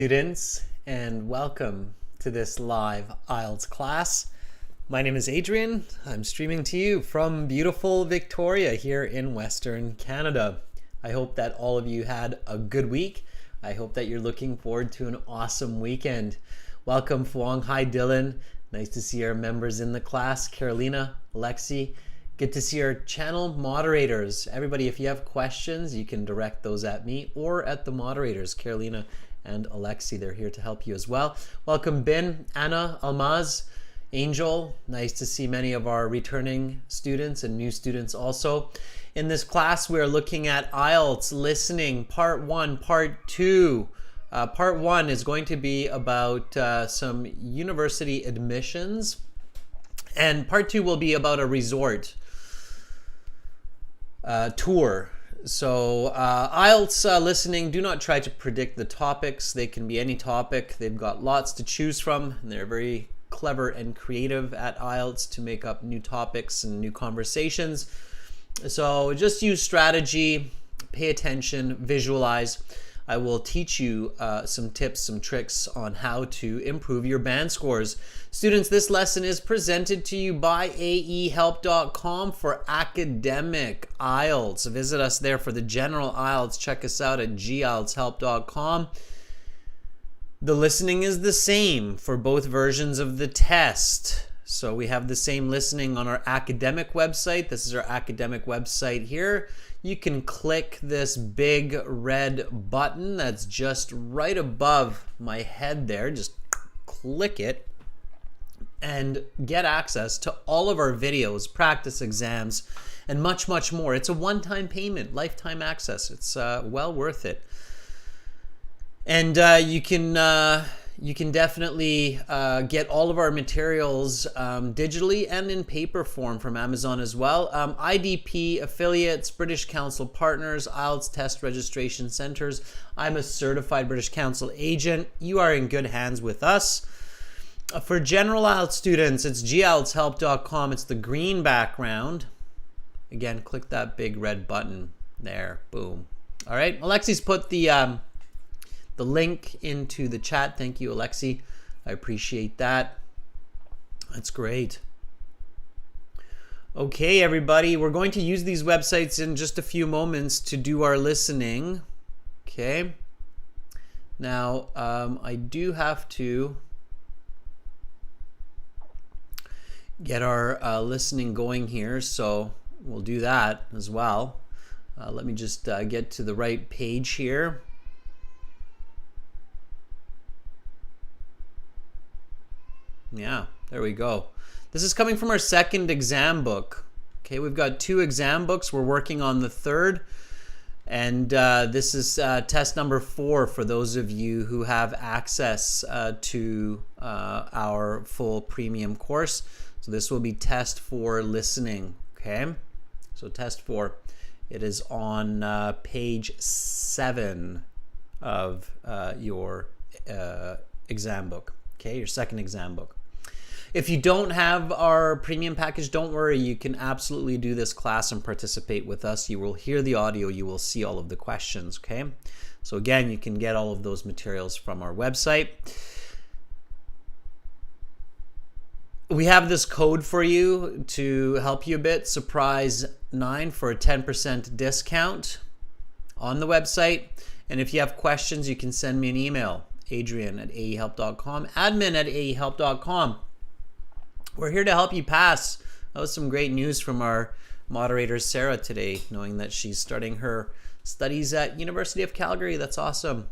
Students, and welcome to this live IELTS class. My name is Adrian. I'm streaming to you from beautiful Victoria here in Western Canada. I hope that all of you had a good week. I hope that you're looking forward to an awesome weekend. Welcome, Fuang. Hi, Dylan. Nice to see our members in the class. Carolina, Alexi. Good to see our channel moderators. Everybody, if you have questions, you can direct those at me or at the moderators, Carolina and Alexi. They're here to help you as well. Welcome, Bin, Anna, Almaz, Angel. Nice to see many of our returning students and new students also. In this class, we are looking at IELTS listening, part 1, part 2. Part 1 is going to be about some university admissions, and part 2 will be about a resort tour. So IELTS listening, do not try to predict the topics. They can be any topic. They've got lots to choose from, and they're very clever and creative at IELTS to make up new topics and new conversations. So just use strategy, pay attention, visualize. I will teach you some tips, some tricks on how to improve your band scores. Students, this lesson is presented to you by aehelp.com for academic IELTS. Visit us there for the general IELTS. Check us out at gieltshelp.com. The listening is the same for both versions of the test. So we have the same listening on our academic website. This is our academic website here. You can click this big red button that's just right above my head there. Just click it and get access to all of our videos, practice exams, and much, much more. It's a one-time payment, lifetime access. It's well worth it. And you can definitely get all of our materials digitally and in paper form from Amazon as well. IDP affiliates, British Council partners, IELTS test registration centers. I'm a certified British Council agent. You are in good hands with us. For general IELTS students, it's gieltshelp.com. It's the green background. Again, click that big red button there. Boom. All right. Alexi's put the link into the chat. Thank you, Alexi. I appreciate that. That's great. Okay, everybody, we're going to use these websites in just a few moments to do our listening. Okay. Now, I do have to get our listening going here, so we'll do that as well. Let me just get to the right page here. Yeah, there we go. This is coming from our second exam book. Okay, we've got 2 exam books. We're working on the third. And this is test number 4 for those of you who have access to our full premium course. So this will be test 4 listening. Okay, so test 4. It is on page 7 of your exam book. Okay, your second exam book. If you don't have our premium package, don't worry. You can absolutely do this class and participate with us. You will hear the audio. You will see all of the questions, okay? So again, you can get all of those materials from our website. We have this code for you to help you a bit, Surprise 9 for a 10% discount on the website. And if you have questions, you can send me an email, adrian@aehelp.com, admin@aehelp.com. We're here to help you pass. That was some great news from our moderator, Sarah, today, knowing that she's starting her studies at University of Calgary. That's awesome.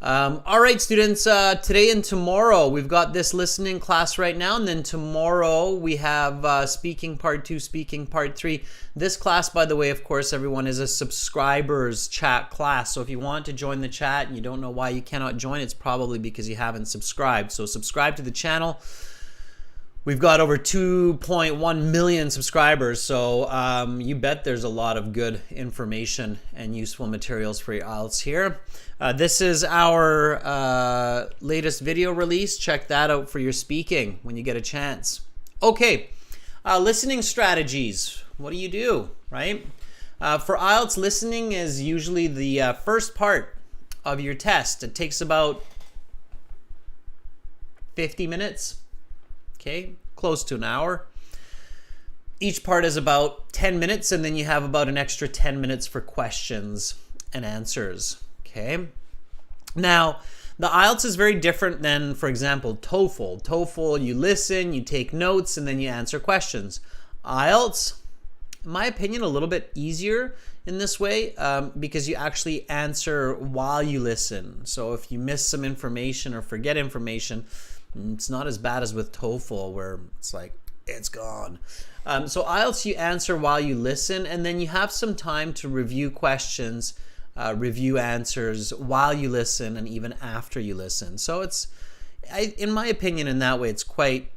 All right, students, today and tomorrow, we've got this listening class right now, and then tomorrow we have speaking part 2, speaking part 3. This class, by the way, of course, everyone, is a subscribers chat class. So if you want to join the chat and you don't know why you cannot join, it's probably because you haven't subscribed. So subscribe to the channel. We've got over 2.1 million subscribers, so you bet there's a lot of good information and useful materials for your IELTS here. This is our latest video release. Check that out for your speaking when you get a chance. Okay, listening strategies. What do, right? For IELTS, listening is usually the first part of your test. It takes about 50 minutes. Okay, close to an hour. Each part is about 10 minutes, and then you have about an extra 10 minutes for questions and answers. Okay. Now, the IELTS is very different than, for example, TOEFL. TOEFL, you listen, you take notes, and then you answer questions. IELTS, in my opinion, a little bit easier in this way because you actually answer while you listen. So if you miss some information or forget information, it's not as bad as with TOEFL where it's like, it's gone. So IELTS, you answer while you listen, and then you have some time to review questions, review answers while you listen and even after you listen. So it's, in my opinion, in that way, it's quite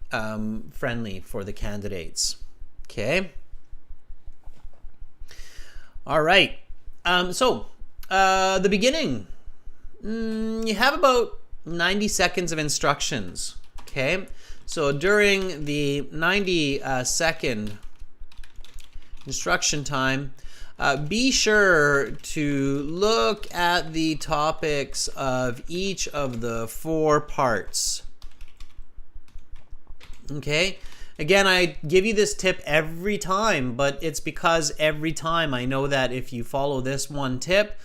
friendly for the candidates. Okay. All right. The beginning, you have about 90 seconds of instructions. Okay. So during the 90-second instruction time, be sure to look at the topics of each of the 4 parts. Okay? Again, I give you this tip every time, but it's because every time I know that if you follow this one tip,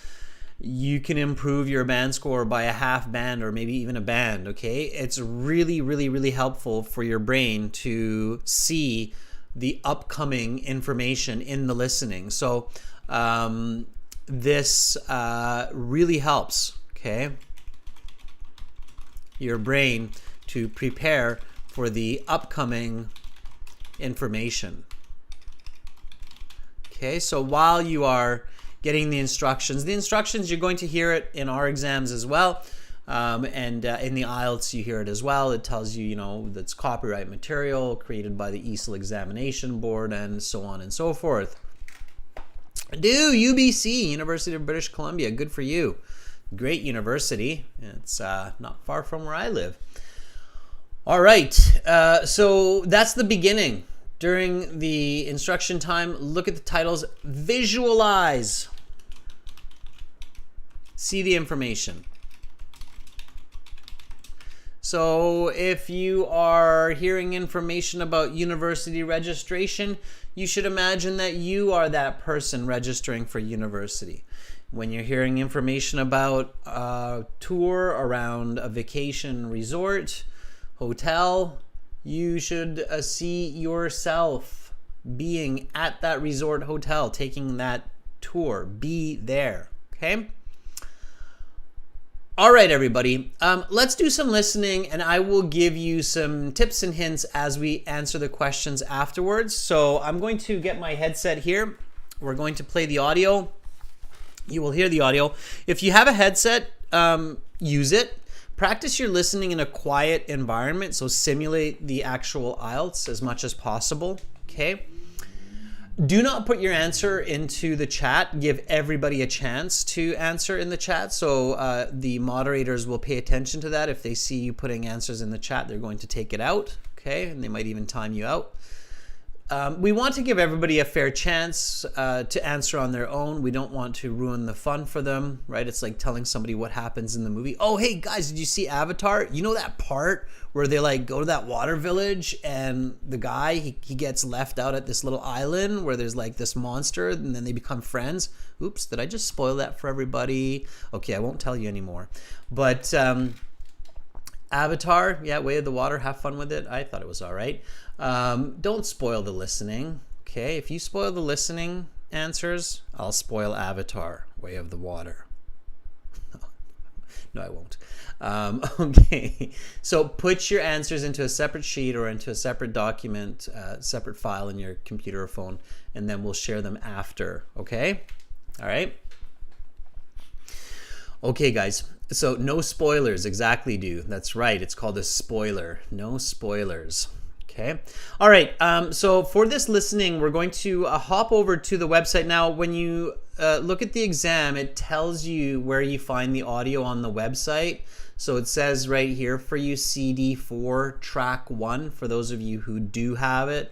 you can improve your band score by a half band or maybe even a band, okay? It's really, really, really helpful for your brain to see the upcoming information in the listening. So this really helps, okay? Your brain to prepare for the upcoming information. Okay, so while you are getting the instructions you're going to hear it in our exams as well, and in the IELTS you hear it as well. It tells you, that's copyright material created by the ESOL examination board and so on and so forth. UBC, University of British Columbia, good for you. Great university. It's not far from where I live. All right, so that's the beginning. During the instruction time, look at the titles, visualize, see the information. So if you are hearing information about university registration, you should imagine that you are that person registering for university. When you're hearing information about a tour around a vacation resort, hotel, you should see yourself being at that resort hotel, taking that tour. Be there, okay? All right, everybody. Let's do some listening, and I will give you some tips and hints as we answer the questions afterwards. So I'm going to get my headset here. We're going to play the audio. You will hear the audio. If you have a headset, use it. Practice your listening in a quiet environment, so simulate the actual IELTS as much as possible, okay? Do not put your answer into the chat. Give everybody a chance to answer in the chat, so the moderators will pay attention to that. If they see you putting answers in the chat, they're going to take it out, okay? And they might even time you out. We want to give everybody a fair chance to answer on their own. We don't want to ruin the fun for them, right? It's like telling somebody what happens in the movie. Oh, hey, guys, did you see Avatar? You know that part where they like go to that water village and the guy, he gets left out at this little island where there's like this monster and then they become friends? Oops, did I just spoil that for everybody? Okay, I won't tell you anymore. But Avatar, yeah, Way of the Water, have fun with it. I thought it was all right. Don't spoil the listening, okay? If you spoil the listening answers, I'll spoil Avatar, Way of the Water. No, I won't. Okay, so put your answers into a separate sheet or into a separate document, separate file in your computer or phone, and then we'll share them after, okay? All right? Okay, guys. So no spoilers, exactly, do. That's right. It's called a spoiler. No spoilers. Okay. All right. So for this listening, we're going to hop over to the website. Now, when you look at the exam, it tells you where you find the audio on the website. So it says right here for you, CD4 track 1, for those of you who do have it.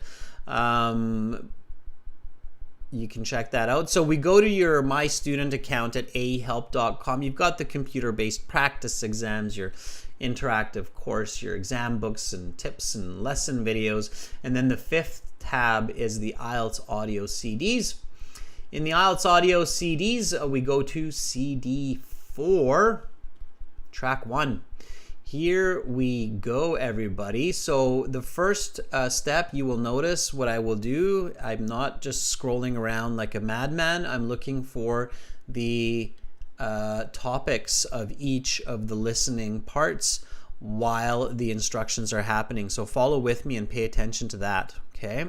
you can check that out. So we go to your My Student account at ahelp.com. You've got the computer-based practice exams, your interactive course, your exam books and tips and lesson videos. And then the fifth tab is the IELTS audio CDs. In the IELTS audio CDs, we go to CD 4, track 1. Here we go, everybody. So the first step, you will notice what I will do. I'm not just scrolling around like a madman. I'm looking for the topics of each of the listening parts while the instructions are happening. So follow with me and pay attention to that, okay?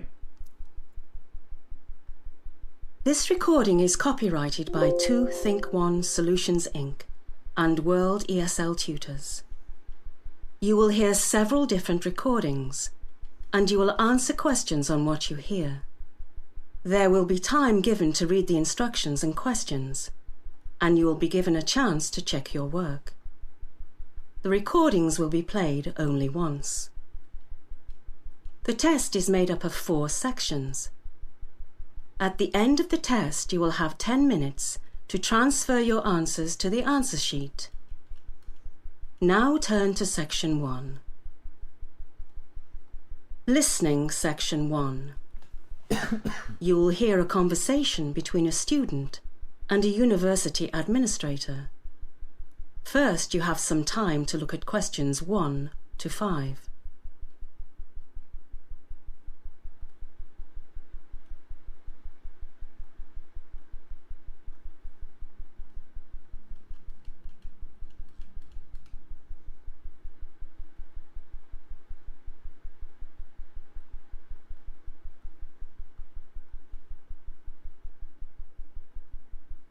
This recording is copyrighted by 2 Think One Solutions Inc. and World ESL Tutors. You will hear several different recordings, and you will answer questions on what you hear. There will be time given to read the instructions and questions, and you will be given a chance to check your work. The recordings will be played only once. The test is made up of 4 sections. At the end of the test, you will have 10 minutes to transfer your answers to the answer sheet. Now turn to Section 1. Listening Section 1. You will hear a conversation between a student and a university administrator. First, you have some time to look at questions 1 to 5.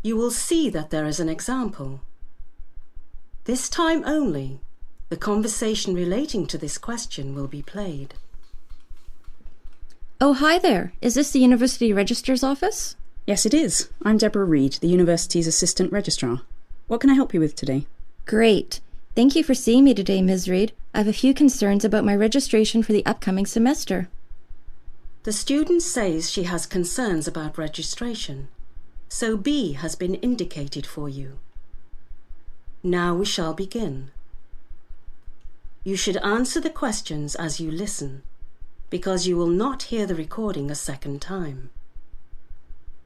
You will see that there is an example. This time only, the conversation relating to this question will be played. Oh, hi there. Is this the University Registrar's office? Yes, it is. I'm Deborah Reed, the university's Assistant Registrar. What can I help you with today? Great. Thank you for seeing me today, Ms. Reed. I have a few concerns about my registration for the upcoming semester. The student says she has concerns about registration, so B has been indicated for you. Now we shall begin. You should answer the questions as you listen, because you will not hear the recording a second time.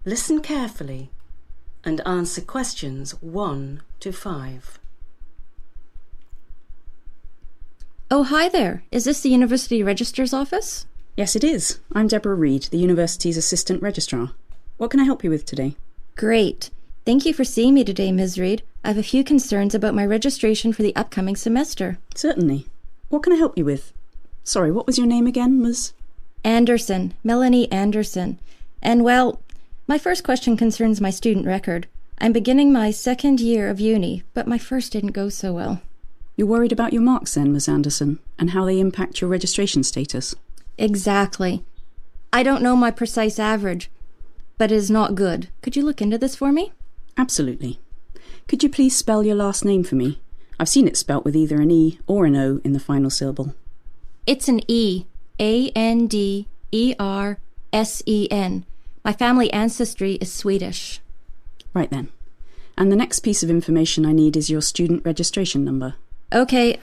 Listen carefully and answer questions 1 to 5. Oh, hi there. Is this the University Registrar's office? Yes, it is. I'm Deborah Reed, the university's Assistant Registrar. What can I help you with today? Great. Thank you for seeing me today, Ms. Reed. I have a few concerns about my registration for the upcoming semester. Certainly. What can I help you with? Sorry, what was your name again, Ms.? Anderson. Melanie Anderson. And, well, my first question concerns my student record. I'm beginning my second year of uni, but my first didn't go so well. You're worried about your marks then, Ms. Anderson, and how they impact your registration status? Exactly. I don't know my precise average, but it is not good. Could you look into this for me? Absolutely. Could you please spell your last name for me? I've seen it spelt with either an E or an O in the final syllable. It's an E. Andersen. My family ancestry is Swedish. Right then. And the next piece of information I need is your student registration number. Okay,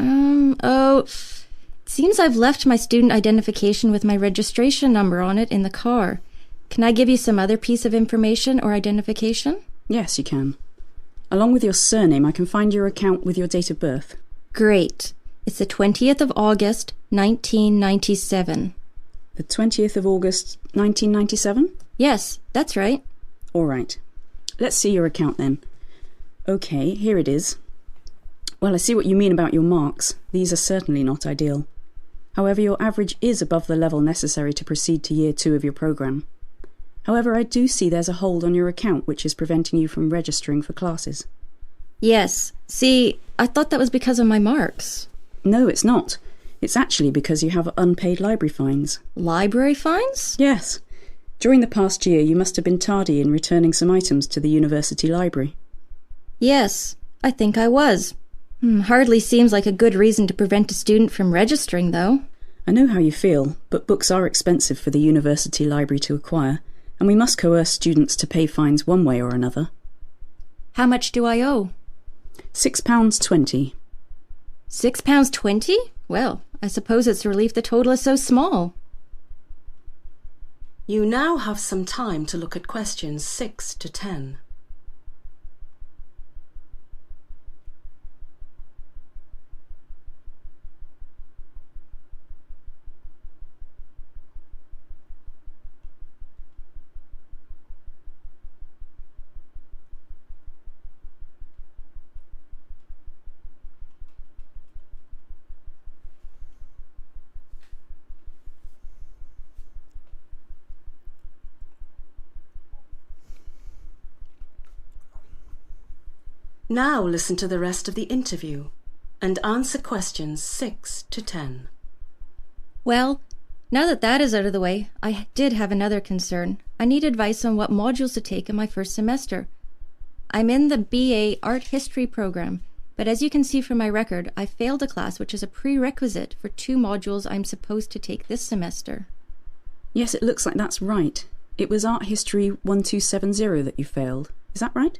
seems I've left my student identification with my registration number on it in the car. Can I give you some other piece of information or identification? Yes, you can. Along with your surname, I can find your account with your date of birth. Great. It's the 20th of August, 1997. The 20th of August, 1997? Yes, that's right. All right. Let's see your account then. Okay, here it is. Well, I see what you mean about your marks. These are certainly not ideal. However, your average is above the level necessary to proceed to Year 2 of your programme. However, I do see there's a hold on your account which is preventing you from registering for classes. Yes. See, I thought that was because of my marks. No, it's not. It's actually because you have unpaid library fines. Library fines? Yes. During the past year, you must have been tardy in returning some items to the university library. Yes, I think I was. Hardly seems like a good reason to prevent a student from registering, though. I know how you feel, but books are expensive for the university library to acquire, and we must coerce students to pay fines one way or another. How much do I owe? £6.20. £6.20? Well, I suppose it's a relief the total is so small. You now have some time to look at questions 6 to 10. Now listen to the rest of the interview and answer questions 6 to 10. Well, now that that is out of the way, I did have another concern. I need advice on what modules to take in my first semester. I'm in the BA Art History program, but as you can see from my record, I failed a class which is a prerequisite for 2 modules I'm supposed to take this semester. Yes, it looks like that's right. It was Art History 1270 that you failed. Is that right?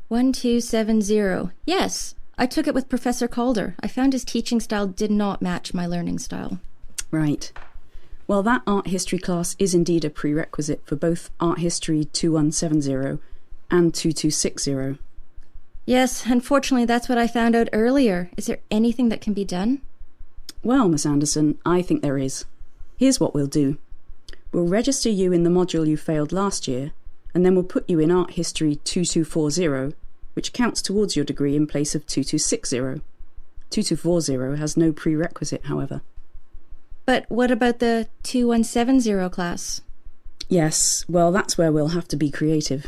1270. Yes, I took it with Professor Calder. I found his teaching style did not match my learning style. Right. Well, that art history class is indeed a prerequisite for both Art History 2170 and 2260. Yes, unfortunately that's what I found out earlier. Is there anything that can be done? Well, Miss Anderson, I think there is. Here's what we'll do. We'll register you in the module you failed last year, and then we'll put you in Art History 2240, which counts towards your degree in place of 2260. 2240 has no prerequisite, however. But what about the 2170 class? Yes, well, that's where we'll have to be creative.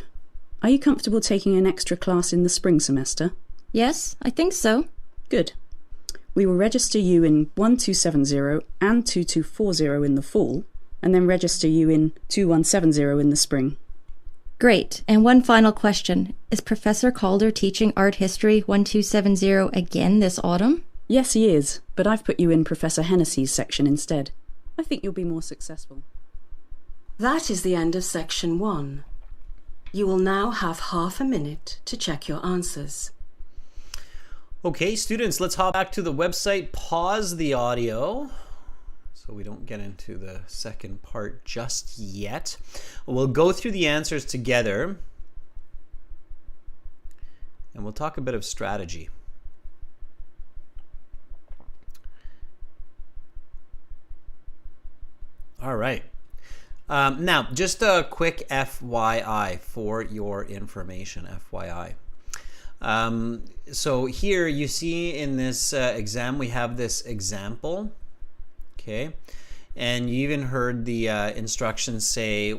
Are you comfortable taking an extra class in the spring semester? Yes, I think so. Good. We will register you in 1270 and 2240 in the fall, and then register you in 2170 in the spring. Great. And one final question. Is Professor Calder teaching Art History 1270 again this autumn? Yes, he is, but I've put you in Professor Hennessy's section instead. I think you'll be more successful. That is the end of section 1. You will now have half a minute to check your answers. Okay, students, let's hop back to the website, pause the audio so we don't get into the second part just yet. We'll go through the answers together and we'll talk a bit of strategy. All right. Now, just a quick FYI for your information, FYI. So here you see in this exam, we have this example, okay? And you even heard the instructions say,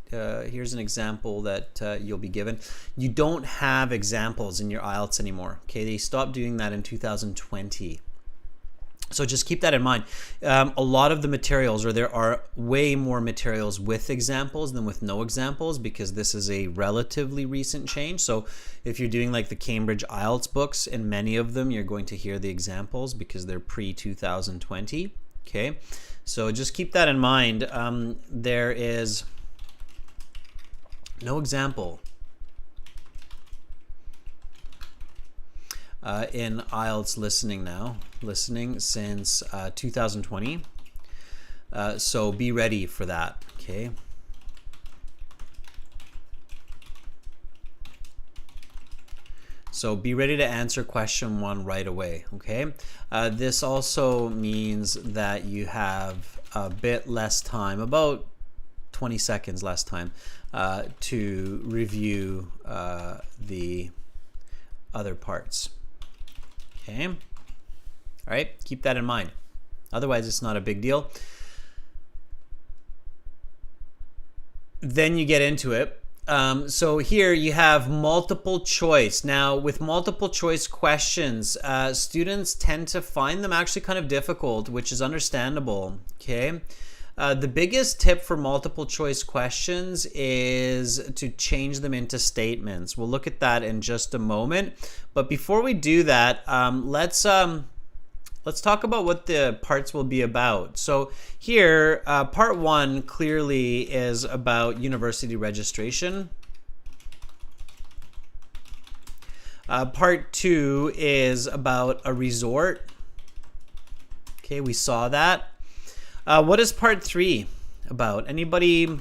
here's an example that you'll be given. You don't have examples in your IELTS anymore, okay? They stopped doing that in 2020. So just keep that in mind. A lot of the materials, or there are way more materials with examples than with no examples, because this is a relatively recent change. So if you're doing like the Cambridge IELTS books, in many of them you're going to hear the examples because they're pre-2020. Okay, so just keep that in mind. There is no example in IELTS listening since 2020. So be ready for that, okay? So be ready to answer question 1 right away, okay? This also means that you have a bit less time, about 20 seconds less time, to review the other parts. Okay, all right, keep that in mind. Otherwise, it's not a big deal. Then you get into it. So here you have multiple choice. Now, with multiple choice questions, students tend to find them actually kind of difficult, which is understandable, okay? The biggest tip for multiple choice questions is to change them into statements. We'll look at that in just a moment. But before we do that, let's let's talk about what the parts will be about. So here, part 1 clearly is about university registration. Part 2 is about a resort. Okay, we saw that. What is part 3 about? Anybody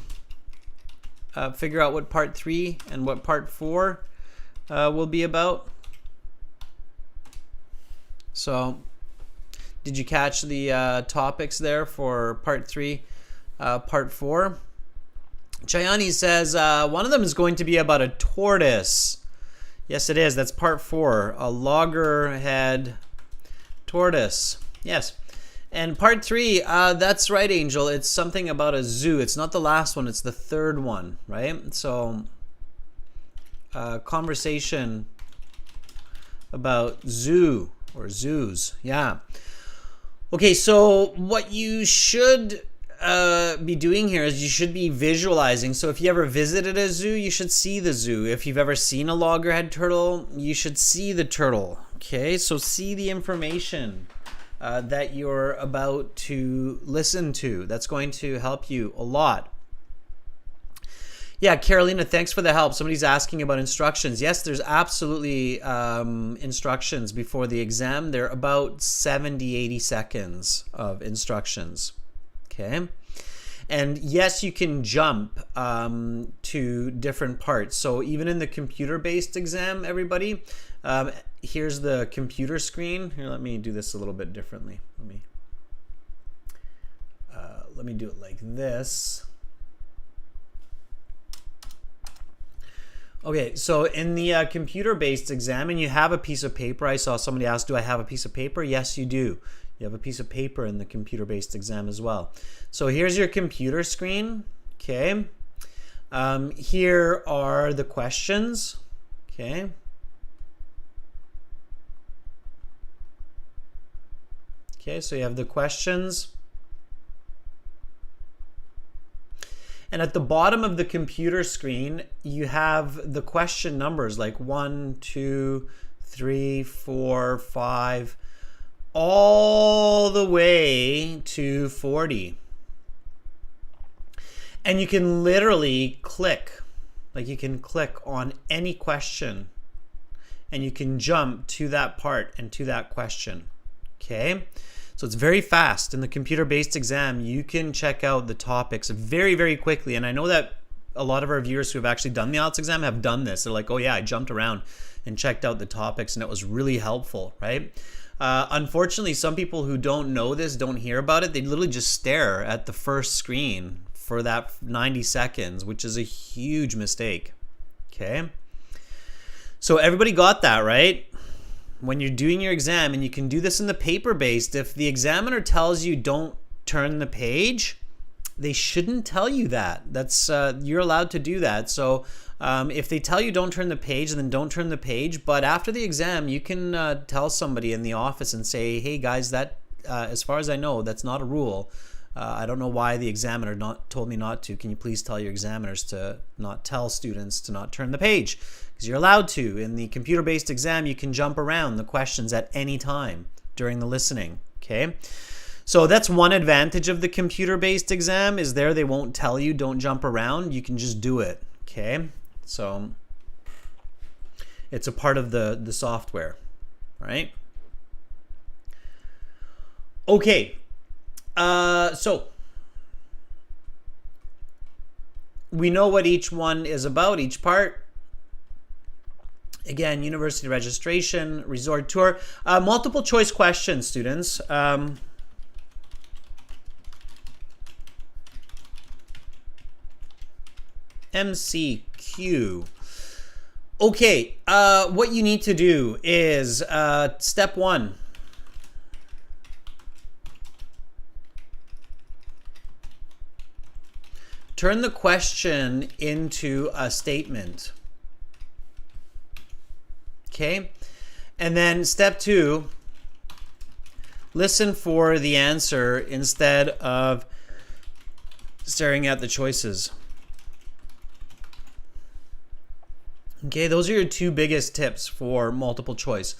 figure out what part 3 and what part 4 will be about? So, did you catch the topics there for part 3, part 4? Chayani says one of them is going to be about a tortoise. Yes, it is. That's part 4. A loggerhead tortoise. Yes. And part 3, that's right, Angel. It's something about a zoo. It's not the last one. It's the third one, right? So, conversation about zoo or zoos. Yeah. Okay, so what you should be doing here is you should be visualizing. So if you ever visited a zoo, you should see the zoo. If you've ever seen a loggerhead turtle, you should see the turtle. Okay, so see the information that you're about to listen to. That's going to help you a lot. Yeah, Carolina, thanks for the help. Somebody's asking about instructions. Yes, there's absolutely instructions before the exam. They're about 70, 80 seconds of instructions. Okay. And yes, you can jump to different parts. So even in the computer-based exam, everybody, here's the computer screen. Here, let me do this a little bit differently. Let me do it like this. Okay, so in the computer-based exam, and you have a piece of paper. I saw somebody ask, do I have a piece of paper? Yes, you do. You have a piece of paper in the computer-based exam as well. So here's your computer screen. Okay. Here are the questions. Okay. Okay, so you have the questions. And at the bottom of the computer screen, you have the question numbers like 1, 2, 3, 4, 5, all the way to 40. And you can literally click, like you can click on any question and you can jump to that part and to that question. Okay. So it's very fast. In the computer-based exam, you can check out the topics very, very quickly. And I know that a lot of our viewers who have actually done the IELTS exam have done this. They're like, oh yeah, I jumped around and checked out the topics and it was really helpful, right? Unfortunately, some people who don't know this, don't hear about it, they literally just stare at the first screen for that 90 seconds, which is a huge mistake, okay? So everybody got that, right? When you're doing your exam, and you can do this in the paper-based, if the examiner tells you don't turn the page, they shouldn't tell you that. That's you're allowed to do that. So if they tell you don't turn the page, then don't turn the page. But after the exam, you can tell somebody in the office and say, hey guys, that as far as I know, that's not a rule. I don't know why the examiner told me not to. Can you please tell your examiners to not tell students to not turn the page? Because you're allowed to. In the computer-based exam, you can jump around the questions at any time during the listening, okay? So that's one advantage of the computer-based exam is there they won't tell you don't jump around. You can just do it, okay? So it's a part of the software, right? Okay. So we know what each one is about, each part. Again, university registration, resort tour, multiple choice questions, students. MCQ. Okay, what you need to do is step 1. Turn the question into a statement. Okay, and then step 2, listen for the answer instead of staring at the choices. Okay, those are your 2 biggest tips for multiple choice.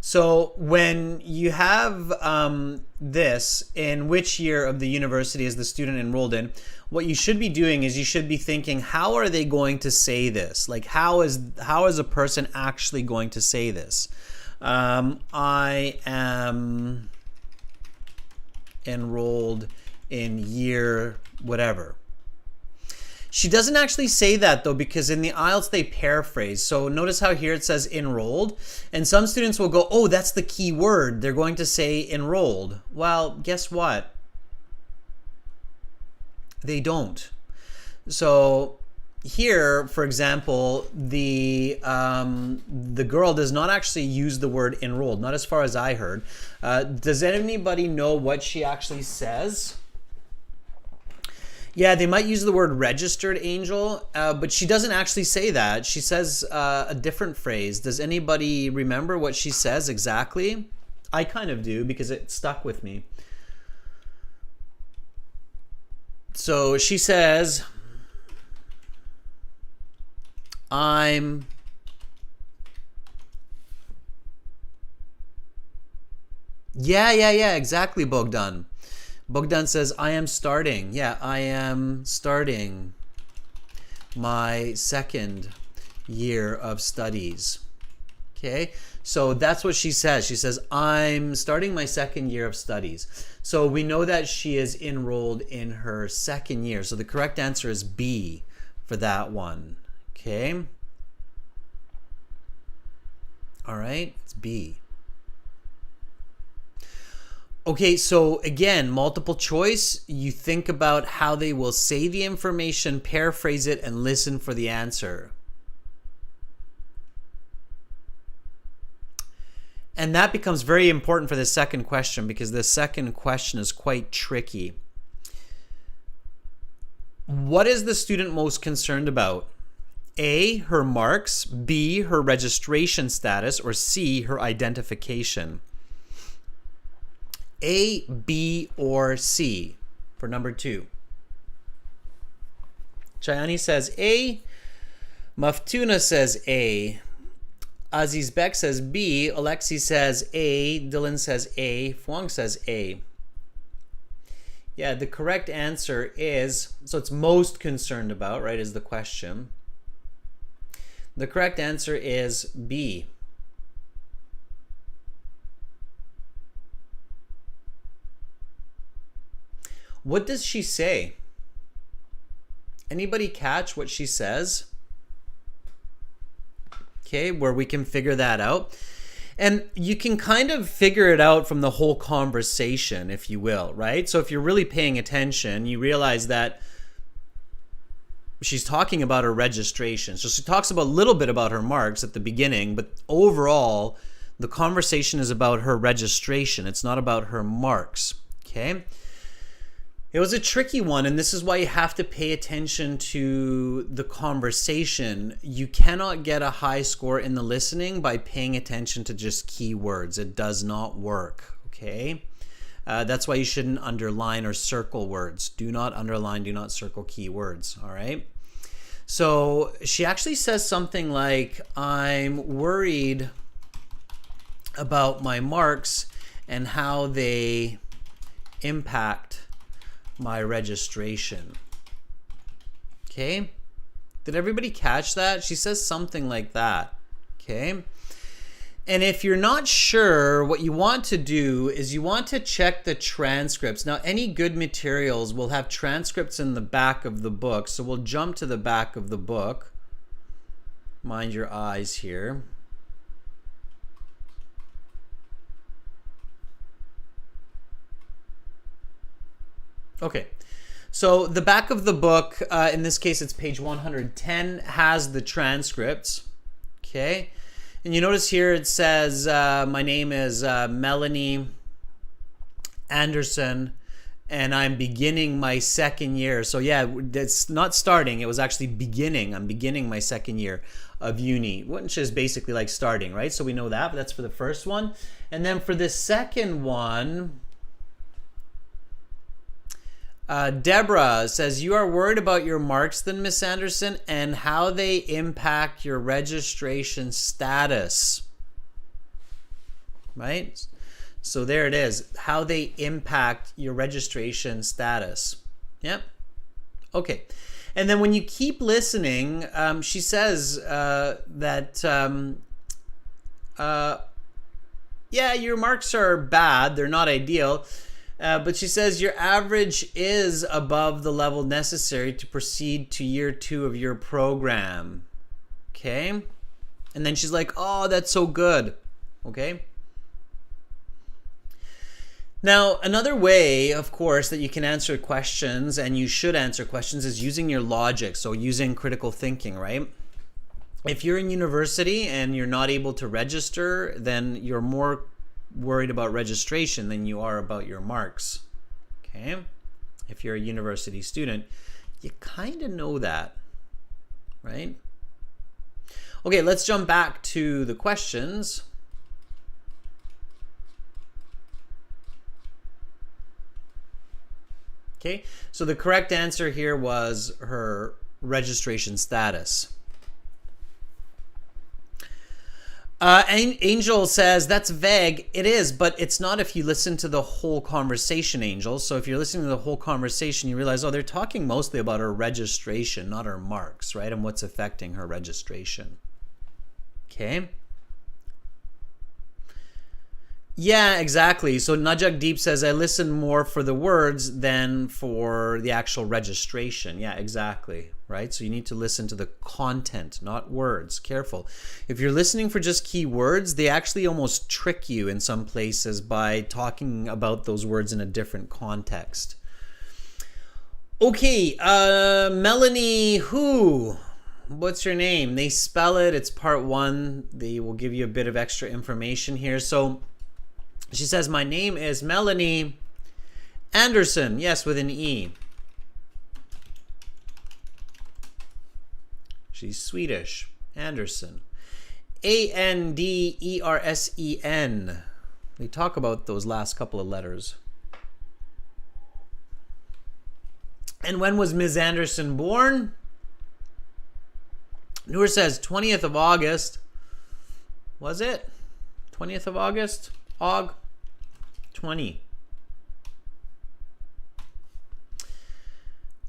So when you have this, in which year of the university is the student enrolled in, what you should be doing is you should be thinking, how are they going to say this? Like, how is a person actually going to say this? I am enrolled in year whatever. She doesn't actually say that though, because in the IELTS they paraphrase. So notice how here it says enrolled, and some students will go, oh, that's the key word. They're going to say enrolled. Well, guess what? They don't. So here, for example, the girl does not actually use the word enrolled, not as far as I heard. Does anybody know what she actually says? Yeah, they might use the word registered, Angel, but she doesn't actually say that. She says a different phrase. Does anybody remember what she says exactly? I kind of do, because it stuck with me. So she says, I'm Yeah, exactly, Bogdan. Bogdan says, I am starting. Yeah, I am starting my second year of studies. Okay, so that's what she says. She says, I'm starting my second year of studies. So we know that she is enrolled in her second year. So the correct answer is B for that one. Okay. All right, it's B. Okay, so again, multiple choice. You think about how they will say the information, paraphrase it, and listen for the answer. And that becomes very important for the second question, because the second question is quite tricky. What is the student most concerned about? A, her marks, B, her registration status, or C, her identification? A, B, or C for number 2. Chayani says A. Maftuna says A. Aziz Beck says B. Alexi says A. Dylan says A. Fuang says A. Yeah, the correct answer is, so it's most concerned about, right, is the question. The correct answer is B. What does she say? Anybody catch what she says? Okay, where we can figure that out. And you can kind of figure it out from the whole conversation, if you will, right? So if you're really paying attention, you realize that she's talking about her registration. So she talks about a little bit about her marks at the beginning, but overall, the conversation is about her registration. It's not about her marks, okay? It was a tricky one, and this is why you have to pay attention to the conversation. You cannot get a high score in the listening by paying attention to just keywords. It does not work, okay? That's why you shouldn't underline or circle words. Do not underline, do not circle keywords, all right? So she actually says something like, I'm worried about my marks and how they impact my registration. Okay? Did everybody catch that? She says something like that. Okay? And if you're not sure, what you want to do is you want to check the transcripts. Now, any good materials will have transcripts in the back of the book. So we'll jump to the back of the book. Mind your eyes here. Okay, so the back of the book, in this case it's page 110, has the transcripts, okay? And you notice here it says, my name is Melanie Anderson, and I'm beginning my second year. So yeah, it's not starting, it was actually beginning. I'm beginning my second year of uni, which is basically like starting, right? So we know that, but that's for the first one. And then for the second one, Deborah says, you are worried about your marks then, Miss Anderson, and how they impact your registration status. right? So there it is, how they impact your registration status. Yep. Okay. And then when you keep listening, she says that, yeah, your marks are bad. They're not ideal. But she says your average is above the level necessary to proceed to year 2 of your program. Okay. And then she's like, oh, that's so good. Okay. Now, another way, of course, that you can answer questions, and you should answer questions, is using your logic. So using critical thinking, right? If you're in university and you're not able to register, then you're more worried about registration than you are about your marks. Okay? If you're a university student, you kind of know that, right? Okay, let's jump back to the questions. Okay, so the correct answer here was her registration status. Angel says, that's vague. It is, but it's not if you listen to the whole conversation, Angel. So if you're listening to the whole conversation, you realize, oh, they're talking mostly about her registration, not her marks, right? And what's affecting her registration. Okay. Yeah, exactly. So Najak Deep says, I listen more for the words than for the actual registration. Yeah, exactly. Right? So you need to listen to the content, not words. Careful. If you're listening for just keywords, they actually almost trick you in some places by talking about those words in a different context. Okay, Melanie who? What's your name? They spell it. It's part 1. They will give you a bit of extra information here. So she says, my name is Melanie Anderson. Yes, with an E. She's Swedish. Anderson. Andersen. We talk about those last couple of letters. And when was Ms. Anderson born? Noor says 20th of August. Was it? 20th of August? 20.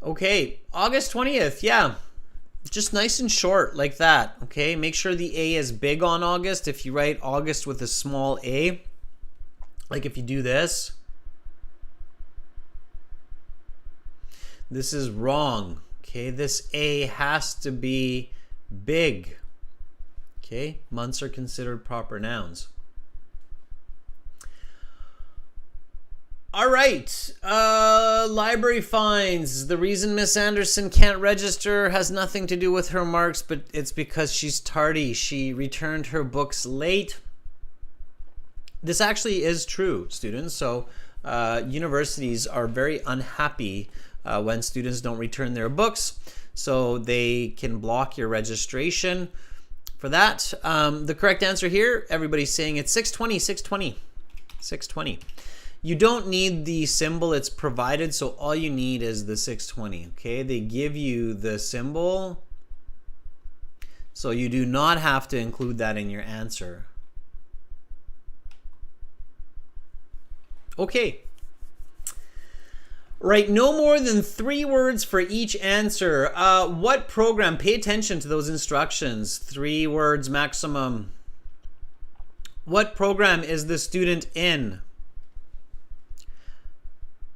Okay, August 20th, yeah. Just nice and short like that, okay? Make sure the A is big on August. If you write August with a small a, like if you do this, this is wrong, okay? This A has to be big, okay? Months are considered proper nouns. All right, library fines. The reason Miss Anderson can't register has nothing to do with her marks, but it's because she's tardy. She returned her books late. This actually is true, students. So universities are very unhappy when students don't return their books. So they can block your registration for that. The correct answer here, everybody's saying it's 620, 620, 620. You don't need the symbol, it's provided, so all you need is the 620, okay? They give you the symbol, so you do not have to include that in your answer. Okay. Right, no more than 3 words for each answer. What program? Pay attention to those instructions. 3 words maximum. What program is the student in?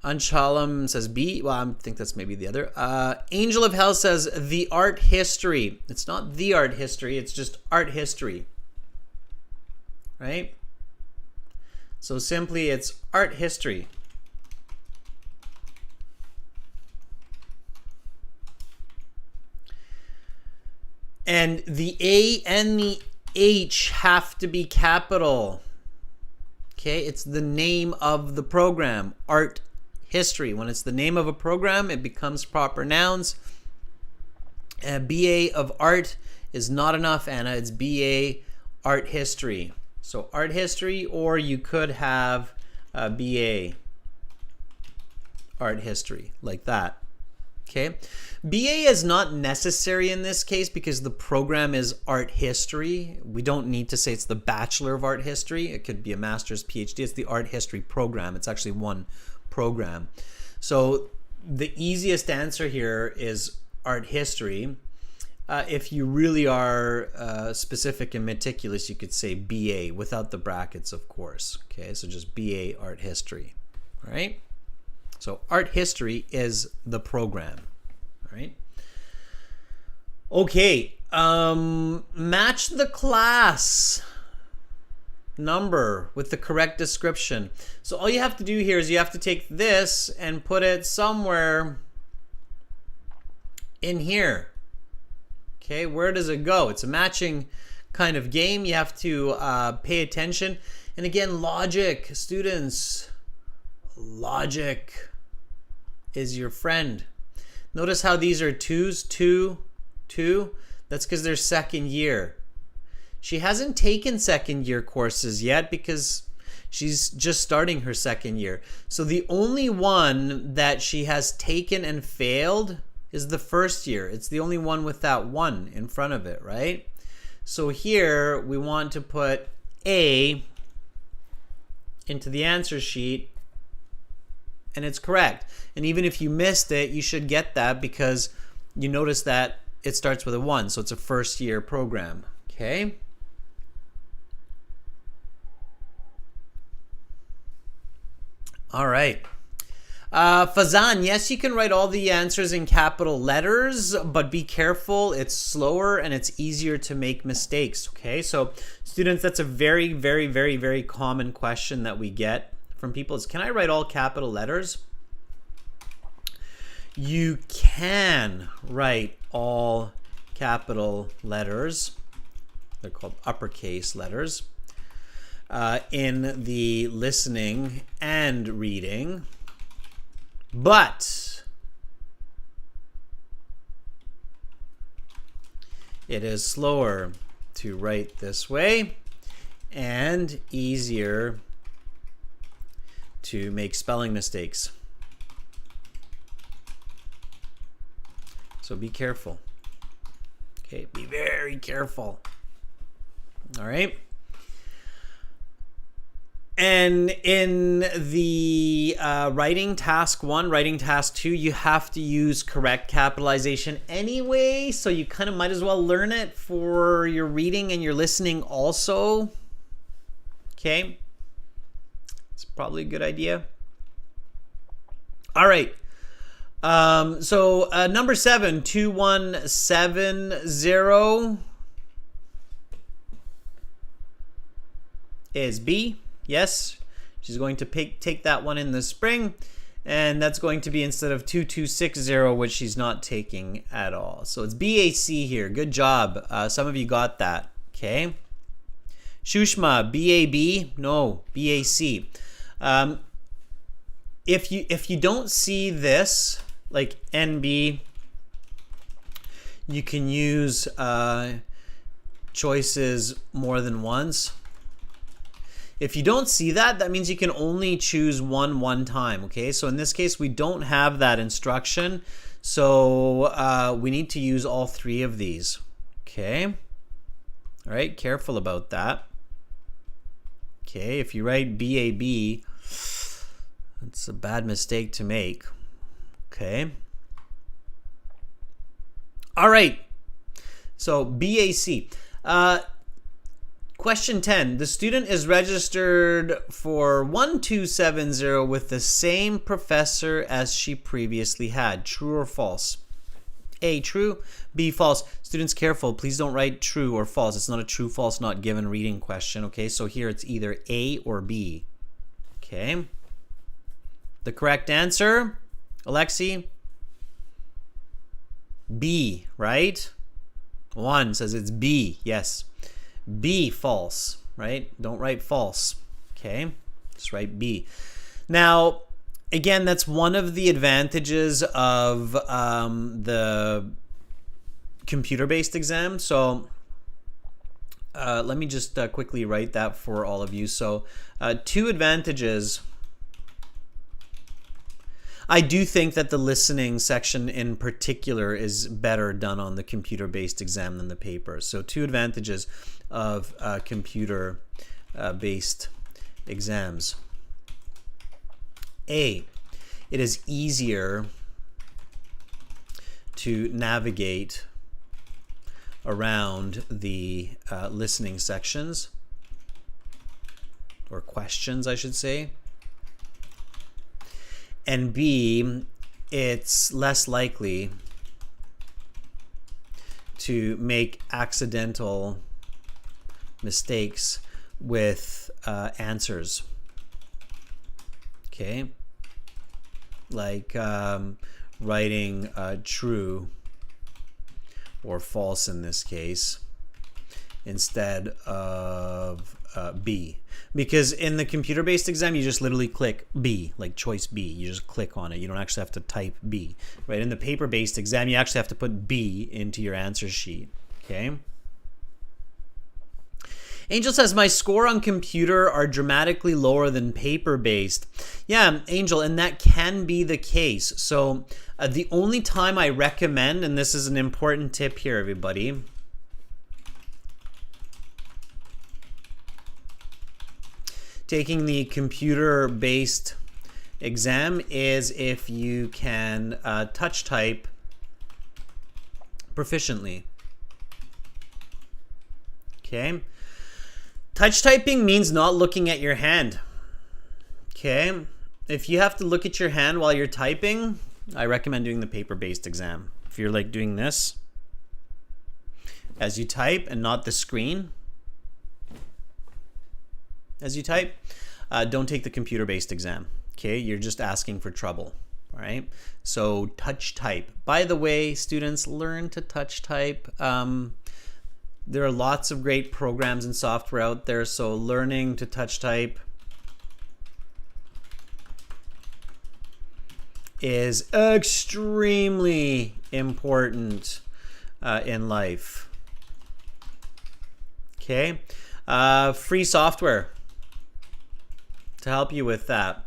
Anshalam says B. Well, I think that's maybe the other. Angel of Hell says the art history. It's not the art history. It's just art history. Right? So simply it's art history. And the A and the H have to be capital. Okay? It's the name of the program. Art history. When it's the name of a program, it becomes proper nouns. BA of art is not enough, Anna. It's BA art history. So art history, or you could have BA art history, like that. Okay. BA is not necessary in this case because the program is art history. We don't need to say it's the Bachelor of Art History. It could be a master's, PhD. It's the art history program. It's actually one program. So the easiest answer here is art history. If you really are specific and meticulous, you could say BA without the brackets, of course. Okay, so just BA art history. All right. So art history is the program. All right. Okay. Match the class number with the correct description. So all you have to do here is you have to take this and put it somewhere in here. Okay, where does it go? It's a matching kind of game. You have to pay attention. And again, logic, students, logic is your friend. Notice how these are twos, two, two. That's because they're second year. She hasn't taken second year courses yet because she's just starting her second year. So the only one that she has taken and failed is the first year. It's the only one with that one in front of it, right? So here we want to put A into the answer sheet, and it's correct. And even if you missed it, you should get that because you notice that it starts with a 1, so it's a first year program. Okay? All right. Fazan, yes, you can write all the answers in capital letters, but be careful. It's slower and it's easier to make mistakes. Okay, so students, that's a very, very, very, very common question that we get from people is, can I write all capital letters? You can write all capital letters. They're called uppercase letters in the listening and reading. But it is slower to write this way and easier to make spelling mistakes. So be careful. Okay, be very careful. All right. And in the writing task 1, writing task 2, you have to use correct capitalization anyway, so you kind of might as well learn it for your reading and your listening also. Okay? It's probably a good idea. All right. So number 7, 2170 is B. Yes, she's going to take that one in the spring, and that's going to be instead of 2260, which she's not taking at all. So it's BAC here. Good job. Some of you got that. Okay. Shushma, BAB? No, BAC. If you don't see this, like NB, you can use choices more than once. If you don't see that, that means you can only choose one time, okay? So in this case, we don't have that instruction, so we need to use all 3 of these, okay? All right, careful about that. Okay, if you write BAB, it's a bad mistake to make, okay? All right, so BAC. Question 10. The student is registered for 1270 with the same professor as she previously had. True or false? A, true. B, false. Students, careful. Please don't write true or false. It's not a true, false, not given reading question. Okay, so here it's either A or B. Okay. The correct answer, Alexi? B, right? 1 says it's B. Yes. B, false, right? Don't write false, okay? Just write B. Now, again, that's one of the advantages of the computer-based exam. So let me just quickly write that for all of you. So 2 advantages. I do think that the listening section in particular is better done on the computer-based exam than the paper. So 2 advantages of computer-based exams. A, it is easier to navigate around the listening sections, or questions, I should say. And B, it's less likely to make accidental mistakes with answers. Okay, like writing true or false in this case instead of B. Because in the computer-based exam, you just literally click B, like choice B. You just click on it. You don't actually have to type B, right? In the paper-based exam, you actually have to put B into your answer sheet, okay? Angel says, my score on computer are dramatically lower than paper-based. Yeah, Angel, and that can be the case. So the only time I recommend, and this is an important tip here, everybody, taking the computer-based exam is if you can touch type proficiently. Okay? Touch typing means not looking at your hand. Okay? If you have to look at your hand while you're typing, I recommend doing the paper-based exam. If you're like doing this as you type and not the screen as you type, don't take the computer-based exam. Okay, you're just asking for trouble. All right, so touch type. By the way, students, learn to touch type. There are lots of great programs and software out there, so learning to touch type is extremely important in life. Okay, free software to help you with that.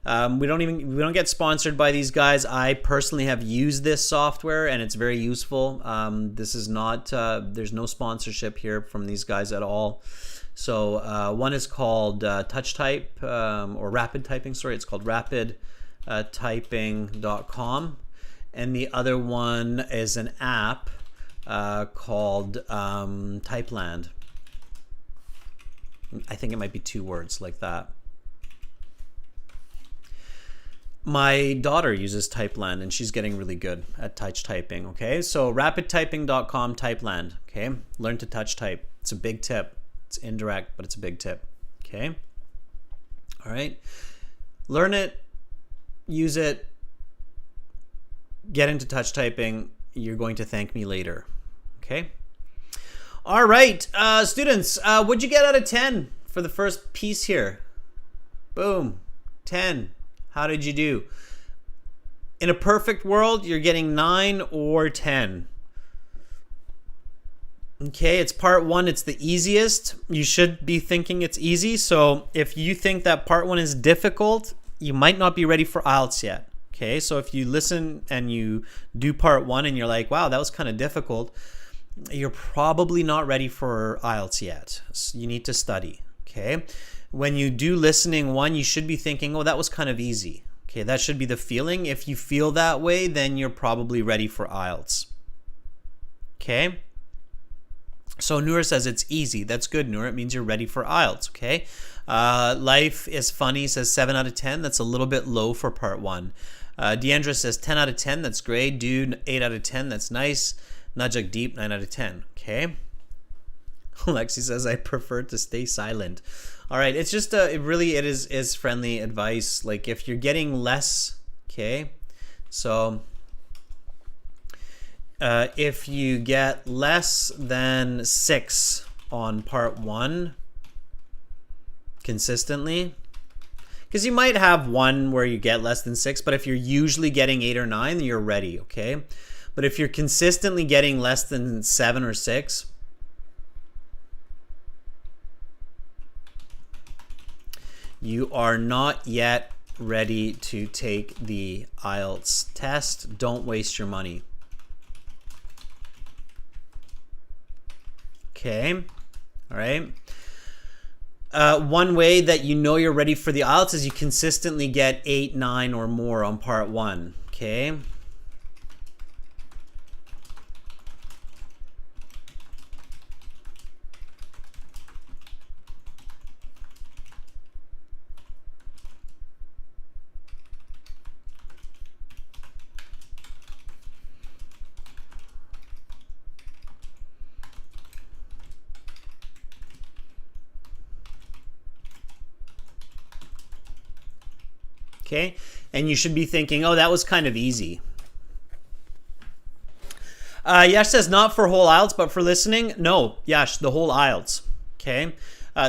We don't get sponsored by these guys. I personally have used this software and it's very useful. This is not there's no sponsorship here from these guys at all. So one is called Touch Type or Rapid Typing. Sorry, it's called rapidtyping.com, and the other one is an app called Typeland. I think it might be 2 words like that. My daughter uses Typeland and she's getting really good at touch typing, okay? So rapidtyping.com, Typeland, okay? Learn to touch type. It's a big tip. It's indirect, but it's a big tip, okay? All right. Learn it, use it, get into touch typing. You're going to thank me later, okay? All right, students, what'd you get out of 10 for the first piece here? Boom, 10. How did you do? In a perfect world, you're getting 9 or 10. Okay, it's part 1. It's the easiest. You should be thinking it's easy. So if you think that part 1 is difficult, you might not be ready for IELTS yet. Okay, so if you listen and you do part 1 and you're like, wow, that was kind of difficult, you're probably not ready for IELTS yet. So you need to study. Okay. When you do listening 1, you should be thinking, oh, that was kind of easy. Okay, that should be the feeling. If you feel that way, then you're probably ready for IELTS. Okay? So Noor says it's easy. That's good, Noor. It means you're ready for IELTS, okay? Life is Funny says 7 out of 10. That's a little bit low for part 1. Deandra says 10 out of 10. That's great. Dude, 8 out of 10. That's nice. Najak Deep, 9 out of 10. Okay? Alexi says, I prefer to stay silent. All right, it's just it is friendly advice. Like if you're getting less, okay, so if you get less than 6 on part 1 consistently, because you might have one where you get less than 6, but if you're usually getting 8 or 9, then you're ready, okay? But if you're consistently getting less than 7 or 6, you are not yet ready to take the IELTS test. Don't waste your money. Okay, all right. One way that you know you're ready for the IELTS is you consistently get 8, 9, or more on part 1, okay? Okay, and you should be thinking, oh, that was kind of easy. Yash says not for whole IELTS, but for listening. No, Yash, the whole IELTS. Okay,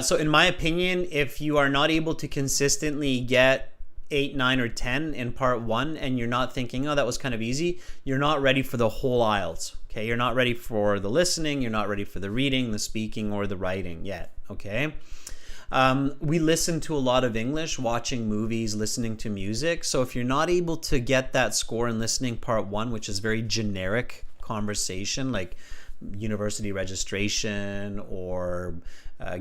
so in my opinion, if you are not able to consistently get 8, 9, or 10 in part 1, and you're not thinking, oh, that was kind of easy, you're not ready for the whole IELTS. Okay, you're not ready for the listening, you're not ready for the reading, the speaking, or the writing yet. Okay. We listen to a lot of English, watching movies, listening to music. So if you're not able to get that score in listening part 1, which is very generic conversation, like university registration or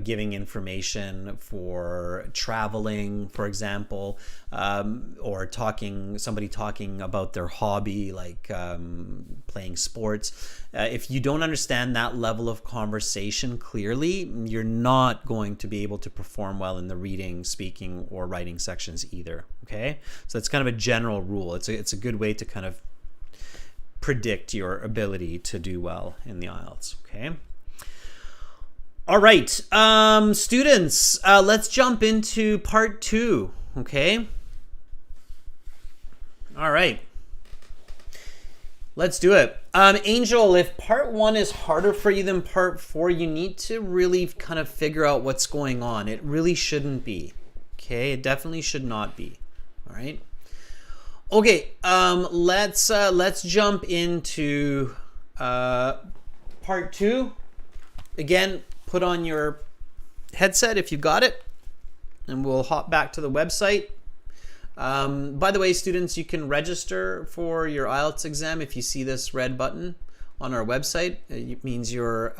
giving information for traveling, for example, or somebody talking about their hobby, like playing sports. If you don't understand that level of conversation clearly, you're not going to be able to perform well in the reading, speaking, or writing sections either. Okay, so it's kind of a general rule. It's a good way to kind of predict your ability to do well in the IELTS. Okay. All right, students, let's jump into part 2, okay? All right, let's do it. Angel, if part 1 is harder for you than part 4, you need to really kind of figure out what's going on. It really shouldn't be, okay? It definitely should not be, all right? Okay, let's jump into part 2. Again, put on your headset if you got it, and we'll hop back to the website. By the way, students, you can register for your IELTS exam if you see this red button on our website. It means your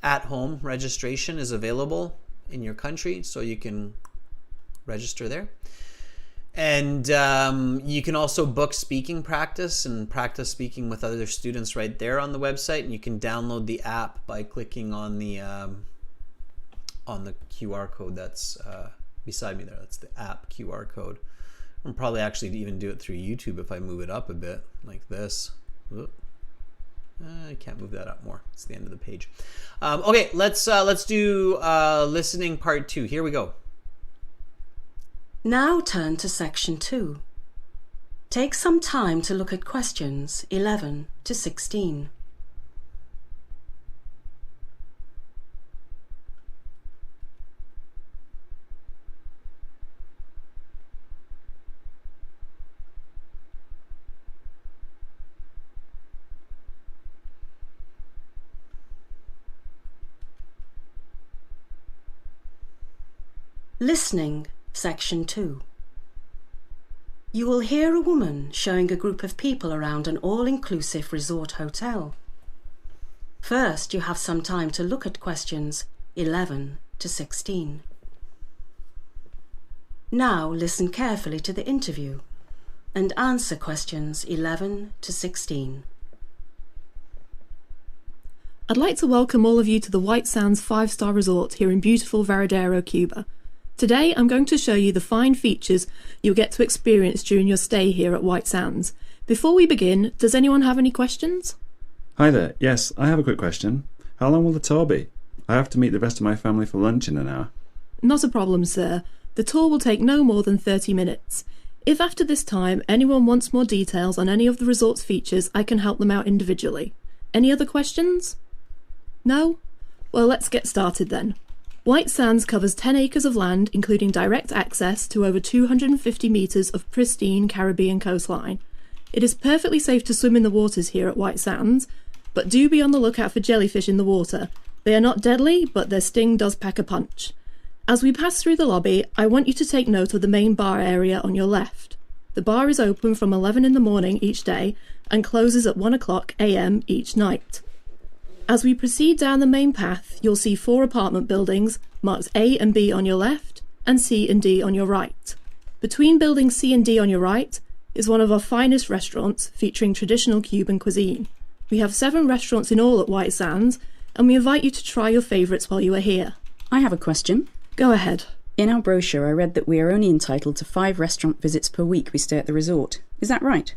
at-home registration is available in your country, so you can register there. And you can also book speaking practice and practice speaking with other students right there on the website. And you can download the app by clicking on the QR code that's beside me there. That's the app QR code. I'll probably actually even do it through YouTube if I move it up a bit like this. I can't move that up more. It's the end of the page. Okay, let's do listening part 2. Here we go. Now turn to section 2. Take some time to look at questions 11 to 16. Listening, section 2. You will hear a woman showing a group of people around an all-inclusive resort hotel. First, you have some time to look at questions 11 to 16. Now listen carefully to the interview and answer questions 11 to 16. I'd like to welcome all of you to the White Sands 5-star resort here in beautiful Varadero, Cuba. Today I'm going to show you the fine features you'll get to experience during your stay here at White Sands. Before we begin, does anyone have any questions? Hi there, yes, I have a quick question. How long will the tour be? I have to meet the rest of my family for lunch in an hour. Not a problem, sir. The tour will take no more than 30 minutes. If after this time anyone wants more details on any of the resort's features, I can help them out individually. Any other questions? No? Well, let's get started then. White Sands covers 10 acres of land, including direct access to over 250 metres of pristine Caribbean coastline. It is perfectly safe to swim in the waters here at White Sands, but do be on the lookout for jellyfish in the water. They are not deadly, but their sting does pack a punch. As we pass through the lobby, I want you to take note of the main bar area on your left. The bar is open from 11 in the morning each day and closes at 1 o'clock a.m. each night. As we proceed down the main path, you'll see 4 apartment buildings marked A and B on your left and C and D on your right. Between buildings C and D on your right is one of our finest restaurants featuring traditional Cuban cuisine. We have 7 restaurants in all at White Sands, and we invite you to try your favourites while you are here. I have a question. Go ahead. In our brochure, I read that we are only entitled to 5 restaurant visits per week we stay at the resort. Is that right?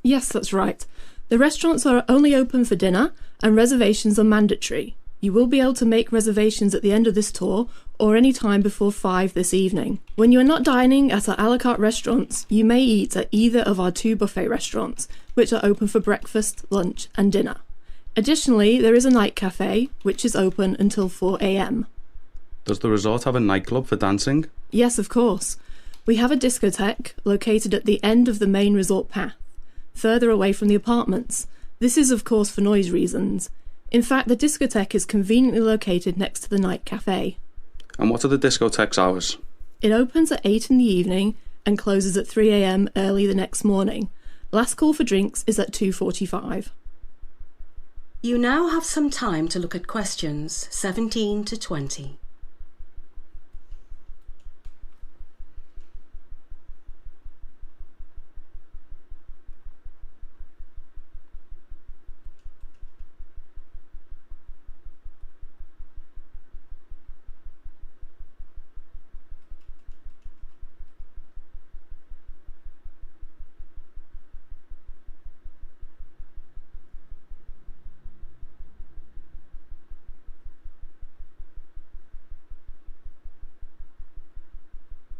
Yes, that's right. The restaurants are only open for dinner, and reservations are mandatory. You will be able to make reservations at the end of this tour or any time before 5 this evening. When you are not dining at our a la carte restaurants, you may eat at either of our 2 buffet restaurants, which are open for breakfast, lunch and dinner. Additionally, there is a night cafe, which is open until 4 a.m. Does the resort have a nightclub for dancing? Yes, of course. We have a discotheque located at the end of the main resort path, further away from the apartments. This is, of course, for noise reasons. In fact, the discotheque is conveniently located next to the night cafe. And what are the discotheque's hours? It opens at 8 in the evening and closes at 3 a.m. early the next morning. Last call for drinks is at 2:45. You now have some time to look at questions 17 to 20.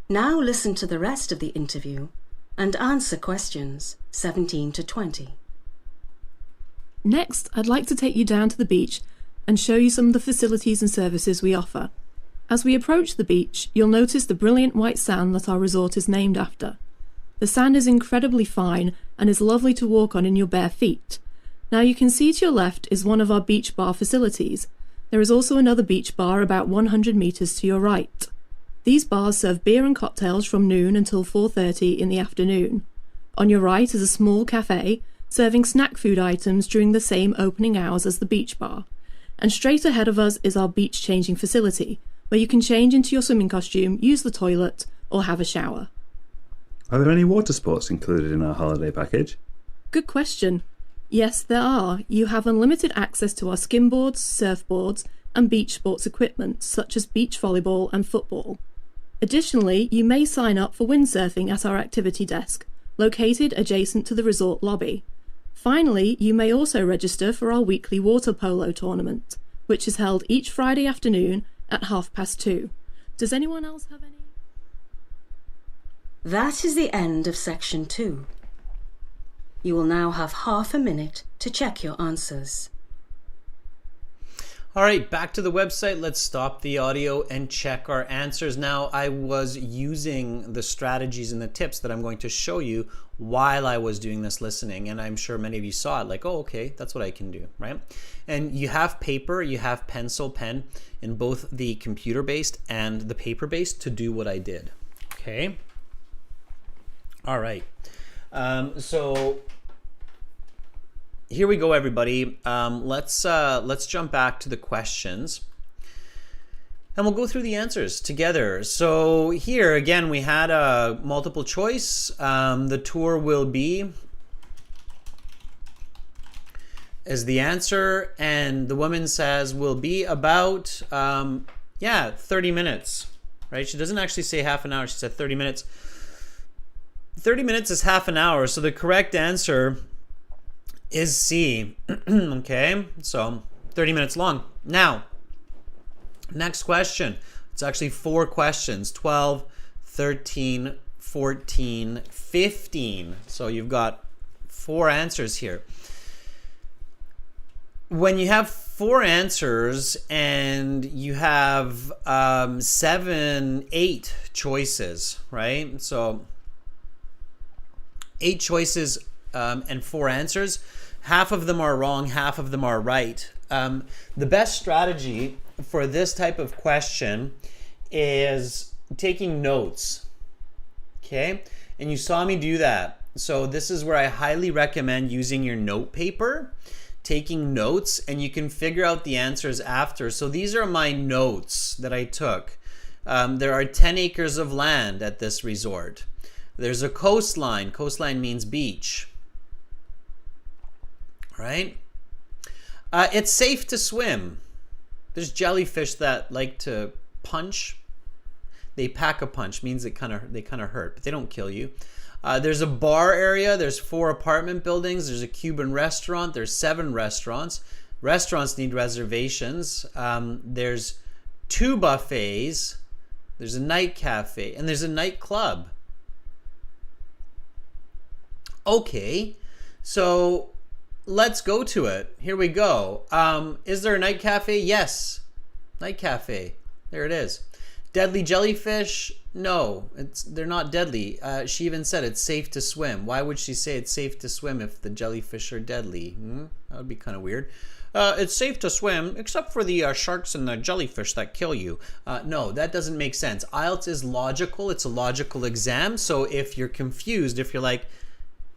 Now listen to the rest of the interview and answer questions 17 to 20. Next, I'd like to take you down to the beach and show you some of the facilities and services we offer. As we approach the beach, you'll notice the brilliant white sand that our resort is named after. The sand is incredibly fine and is lovely to walk on in your bare feet. Now you can see to your left is one of our beach bar facilities. There is also another beach bar about 100 metres to your right. These bars serve beer and cocktails from noon until 4:30 in the afternoon. On your right is a small cafe serving snack food items during the same opening hours as the beach bar. And straight ahead of us is our beach changing facility, where you can change into your swimming costume, use the toilet, or have a shower. Are there any water sports included in our holiday package? Good question. Yes, there are. You have unlimited access to our skimboards, surfboards, and beach sports equipment, such as beach volleyball and football. Additionally, you may sign up for windsurfing at our activity desk, located adjacent to the resort lobby. Finally, you may also register for our weekly water polo tournament, which is held each Friday afternoon at 2:30. Does anyone else have any? That is the end of section 2. You will now have half a minute to check your answers. All right, back to the website. Let's stop the audio and check our answers. Now, I was using the strategies and the tips that I'm going to show you while I was doing this listening, and I'm sure many of you saw it like, oh, okay, that's what I can do, right? And you have paper, you have pencil, pen in both the computer-based and the paper-based to do what I did, okay? All right, so here we go, everybody. Let's jump back to the questions, and we'll go through the answers together. So here again, we had a multiple choice. The tour will be is the answer, and the woman says will be about 30 minutes, right? She doesn't actually say half an hour. She said 30 minutes. 30 minutes is half an hour, so the correct answer is C. Okay, so 30 minutes long. Now, next question. It's actually 4 questions, 12, 13, 14, 15. So you've got 4 answers here. When you have 4 answers and you have 7, 8 choices, right? So 8 choices and 4 answers. Half of them are wrong, half of them are right. The best strategy for this type of question is taking notes. Okay? And you saw me do that. So this is where I highly recommend using your note paper, taking notes, and you can figure out the answers after. So these are my notes that I took. There are 10 acres of land at this resort. There's a coastline. Coastline means beach. Right? It's safe to swim. There's jellyfish that like to punch. They pack a punch, means they kind of hurt, but they don't kill you. There's a bar area. There's 4 apartment buildings. There's a Cuban restaurant. There's 7 restaurants. Restaurants need reservations. There's 2 buffets. There's a night cafe, and there's a nightclub. Okay, so let's go to it. Here we go. Is there a night cafe? Yes. Night cafe. There it is. Deadly jellyfish? No, they're not deadly. She even said it's safe to swim. Why would she say it's safe to swim if the jellyfish are deadly? That would be kind of weird. It's safe to swim except for the sharks and the jellyfish that kill you. No, that doesn't make sense. IELTS is logical. It's a logical exam. So if you're confused, if you're like,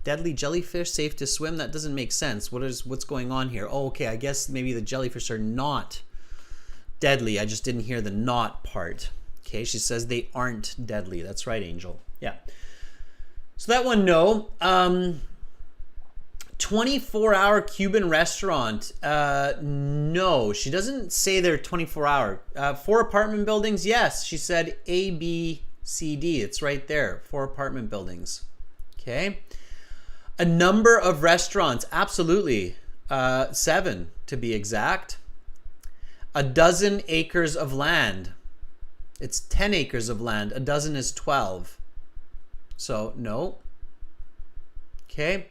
deadly jellyfish, safe to swim, that doesn't make sense. What's going on here? Oh, okay, I guess maybe the jellyfish are not deadly. I just didn't hear the not part. Okay, she says they aren't deadly. That's right, Angel. Yeah. So that one, no. 24-hour Cuban restaurant. No, she doesn't say they're 24-hour. 4 apartment buildings. Yes, she said A, B, C, D. It's right there. 4 apartment buildings. Okay. A number of restaurants. Absolutely. 7 to be exact. A dozen acres of land. It's 10 acres of land. A dozen is 12. So, no. Okay.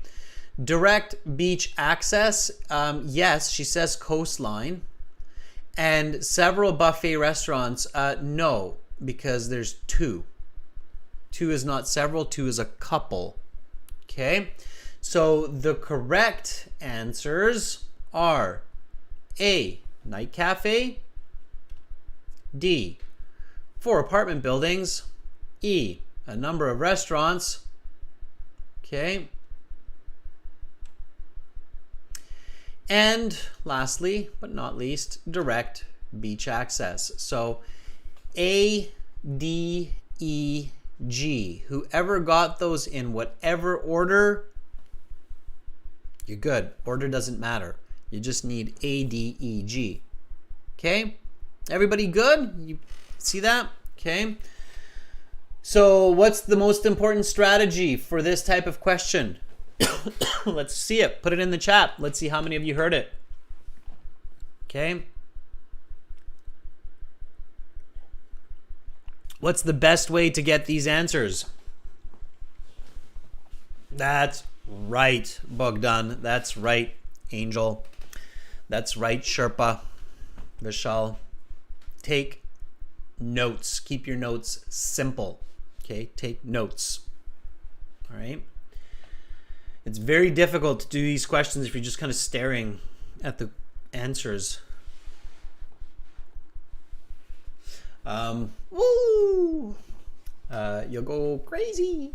Direct beach access. Yes, she says coastline. And several buffet restaurants. No, because there's 2. 2 is not several. 2 is a couple. Okay. So, the correct answers are A, night cafe. D, 4 apartment buildings. E, a number of restaurants. Okay. And lastly, but not least, direct beach access. So A, D, E, G. Whoever got those in whatever order, you're good. Order doesn't matter. You just need A, D, E, G. Okay? Everybody good? You see that? Okay. So what's the most important strategy for this type of question? Let's see it. Put it in the chat. Let's see how many of you heard it. Okay. What's the best way to get these answers? That's right, Bogdan. That's right, Angel. That's right, Sherpa. Vishal. Take notes. Keep your notes simple. Okay, take notes. All right. It's very difficult to do these questions if you're just kind of staring at the answers. Woo! You'll go crazy.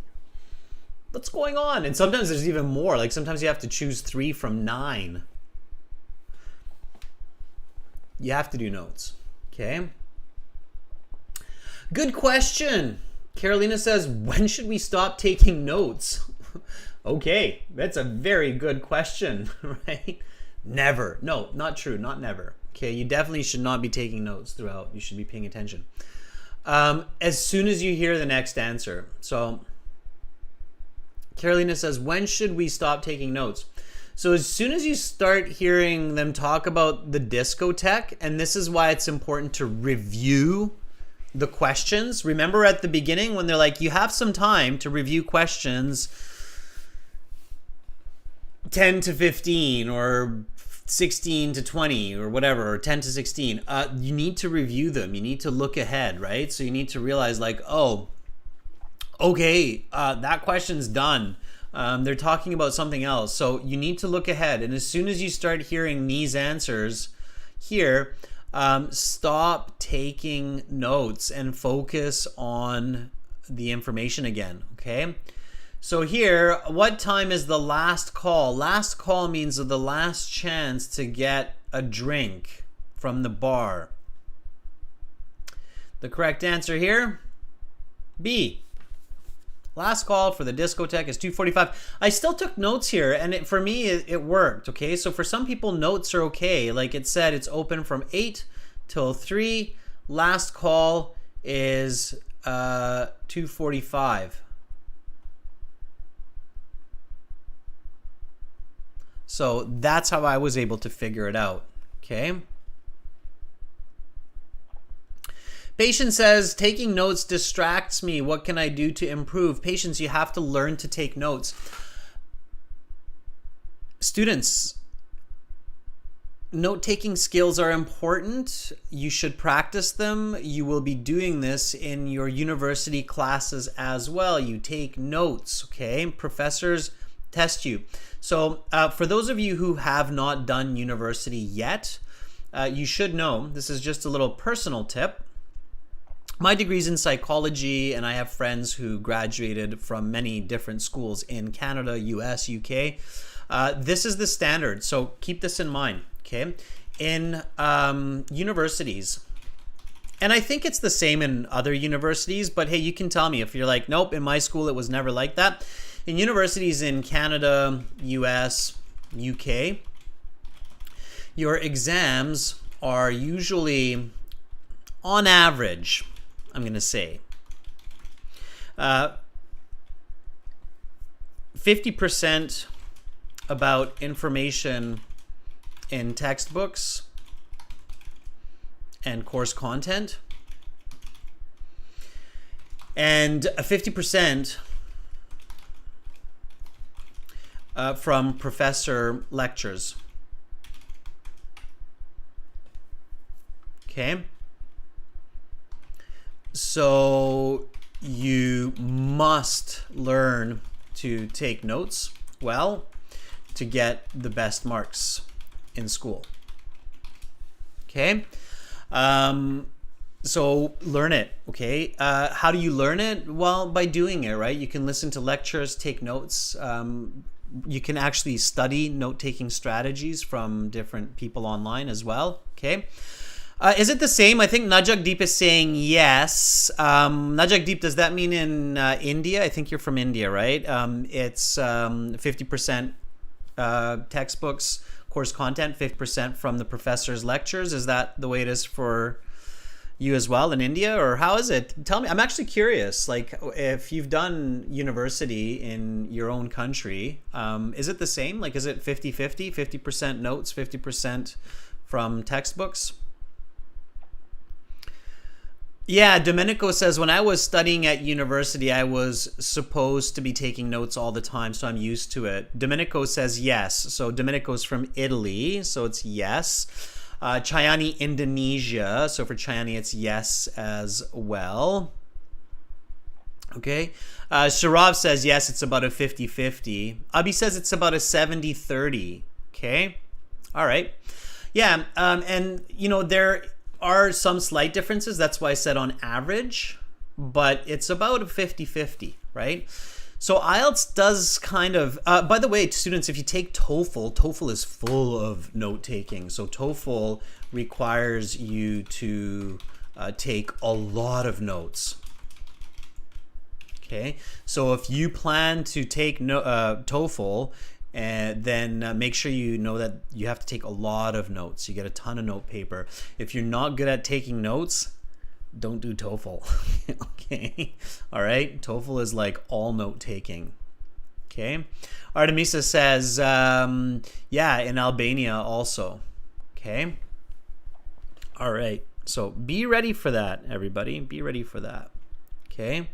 What's going on? And sometimes there's even more. Like sometimes you have to choose 3 from 9. You have to do notes. Okay. Good question. Carolina says, when should we stop taking notes? Okay, that's a very good question, right? Never. No, not true. Not never. Okay, you definitely should not be taking notes throughout. You should be paying attention. As soon as you hear the next answer. So, Carolina says, when should we stop taking notes? So as soon as you start hearing them talk about the discotheque, and this is why it's important to review the questions. Remember at the beginning when they're like, you have some time to review questions 10 to 15 or 16 to 20 or whatever, or 10 to 16. You need to review them. You need to look ahead, right? So you need to realize like, oh, okay, that question's done. They're talking about something else. So you need to look ahead. And as soon as you start hearing these answers here, stop taking notes and focus on the information again, okay? So here, what time is the last call? Last call means the last chance to get a drink from the bar. The correct answer here, B. Last call for the discotheque is 2:45. I still took notes here, and for me, it worked, okay? So for some people, notes are okay. Like it said, it's open from 8 till 3. Last call is 2:45. So that's how I was able to figure it out, okay? Patience says, taking notes distracts me. What can I do to improve? Patience, you have to learn to take notes. Students, note-taking skills are important. You should practice them. You will be doing this in your university classes as well. You take notes, okay? Professors test you. So for those of you who have not done university yet, you should know, this is just a little personal tip. My degree's in psychology, and I have friends who graduated from many different schools in Canada, US, UK. This is the standard, so keep this in mind, okay? In universities, and I think it's the same in other universities, but hey, you can tell me if you're like, nope, in my school it was never like that. In universities in Canada, US, UK, your exams are usually, on average, I'm going to say, 50% about information in textbooks and course content, and 50% from professor lectures. Okay? So you must learn to take notes well to get the best marks in school. Okay? So learn it, okay? How do you learn it? Well, by doing it, right? You can listen to lectures, take notes. You can actually study note-taking strategies from different people online as well, okay? Is it the same? I think Najagdeep is saying yes. Najagdeep, does that mean in India? I think you're from India, right? It's 50% textbooks, course content, 50% from the professor's lectures. Is that the way it is for you as well in India, or how is it? Tell me. I'm actually curious, like if you've done university in your own country, is it the same? Like, is it 50-50, 50% notes, 50% from textbooks? Yeah, Domenico says, when I was studying at university, I was supposed to be taking notes all the time, so I'm used to it. Domenico says yes. So Domenico's from Italy, so it's yes. Chayani, Indonesia. So for Chayani, it's yes as well. Okay. Sharav says yes, it's about a 50-50. Abhi says it's about a 70-30. Okay. All right. Yeah. And, you know, there are some slight differences. That's why I said on average, but it's about a 50-50, right? So IELTS does kind of, by the way, students, if you take TOEFL, TOEFL is full of note-taking. So TOEFL requires you to take a lot of notes. Okay, so if you plan to take TOEFL, then make sure you know that you have to take a lot of notes. You get a ton of note paper. If you're not good at taking notes, don't do TOEFL. Okay. All right. TOEFL is like all note taking. Okay. Artemisa says, yeah, in Albania also. Okay. All right. So be ready for that, everybody. Be ready for that. Okay.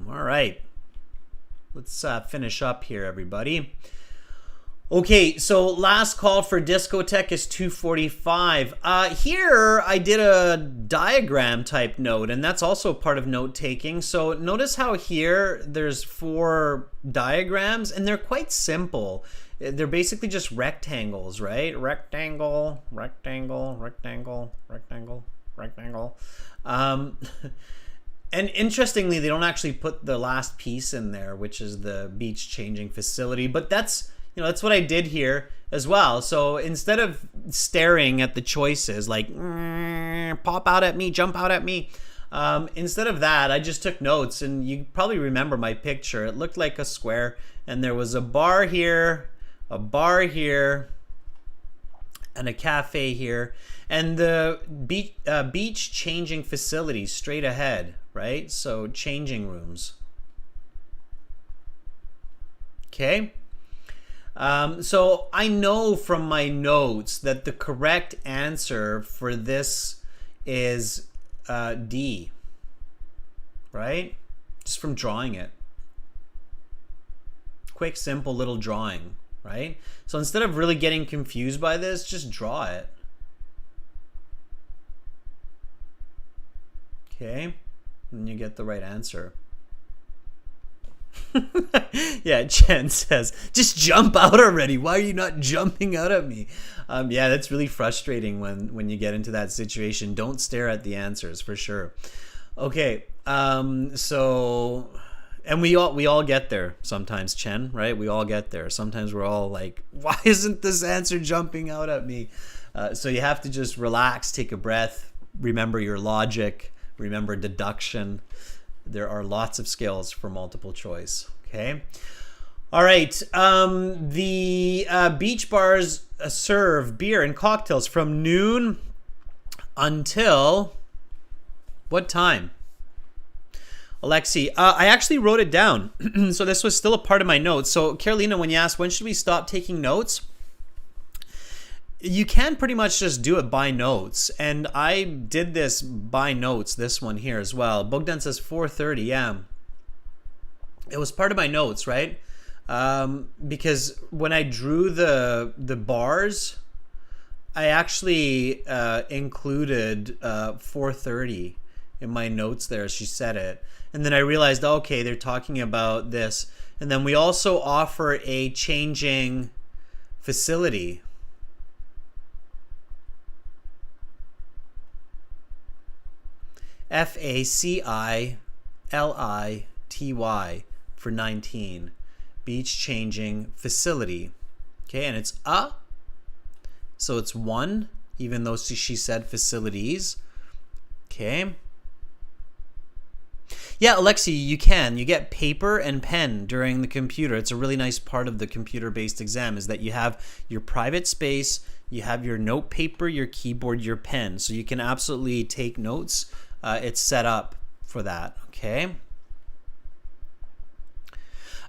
All right. Let's finish up here, everybody. Okay, so last call for discotheque is 2:45. Here I did a diagram type note, and that's also part of note taking. So notice how here there's 4 diagrams, and they're quite simple. They're basically just rectangles, right? Rectangle, rectangle, rectangle, rectangle, rectangle. And interestingly, they don't actually put the last piece in there, which is the beach changing facility. But that's what I did here as well. So instead of staring at the choices like pop out at me, jump out at me, instead of that, I just took notes. And you probably remember my picture. It looked like a square, and there was a bar here, and a cafe here, and the beach changing facilities straight ahead, right? So changing rooms. Okay. So I know from my notes that the correct answer for this is D, right? Just from drawing it. Quick, simple little drawing, right? So instead of really getting confused by this, just draw it. Okay, and you get the right answer. Yeah, Jen says, just jump out already. Why are you not jumping out at me? Yeah, that's really frustrating when you get into that situation. Don't stare at the answers, for sure. Okay, so, and we all get there sometimes, Chen, right? We all get there. Sometimes we're all like, why isn't this answer jumping out at me? So you have to just relax, take a breath, remember your logic, remember deduction. There are lots of skills for multiple choice. Okay. All right. The beach bars serve beer and cocktails from noon until what time? Alexi, I actually wrote it down. So this was still a part of my notes. So Carolina, when you asked when should we stop taking notes, you can pretty much just do it by notes. And I did this by notes, this one here as well. Bogdan says 4:30, yeah. It was part of my notes, right? Because when I drew the bars, I actually included 4:30 in my notes there as she said it. And then I realized, okay, they're talking about this. And then we also offer a changing facility. FACILITY for 19. Beach changing facility. Okay, and it's a. So it's 1, even though she said facilities. Okay. Yeah, Alexi, you can. You get paper and pen during the computer. It's a really nice part of the computer-based exam is that you have your private space, you have your note paper, your keyboard, your pen. So you can absolutely take notes. It's set up for that, okay?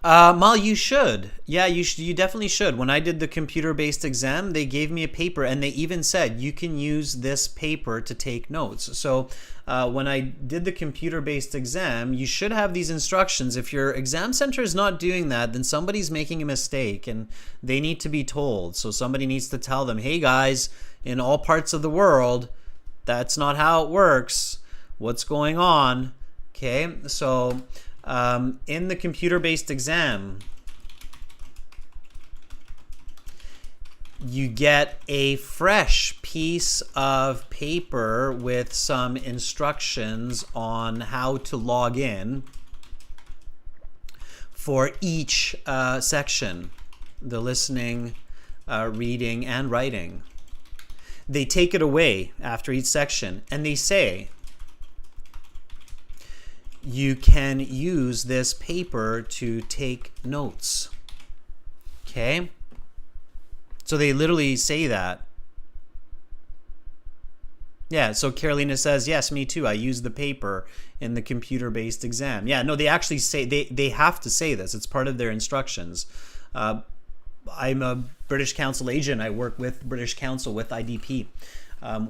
Mal, you should. Yeah, you definitely should. When I did the computer-based exam, they gave me a paper, and they even said you can use this paper to take notes. So when I did the computer-based exam, you should have these instructions. If your exam center is not doing that, then somebody's making a mistake, and they need to be told. So somebody needs to tell them, hey guys, in all parts of the world, that's not how it works. What's going on? Okay, so in the computer-based exam, you get a fresh piece of paper with some instructions on how to log in for each section, the listening, reading, and writing. They take it away after each section, and they say, you can use this paper to take notes. Okay? So they literally say that. Yeah, so Carolina says, yes, me too. I use the paper in the computer-based exam. Yeah, no, they actually say, they have to say this. It's part of their instructions. I'm a British Council agent. I work with British Council with IDP.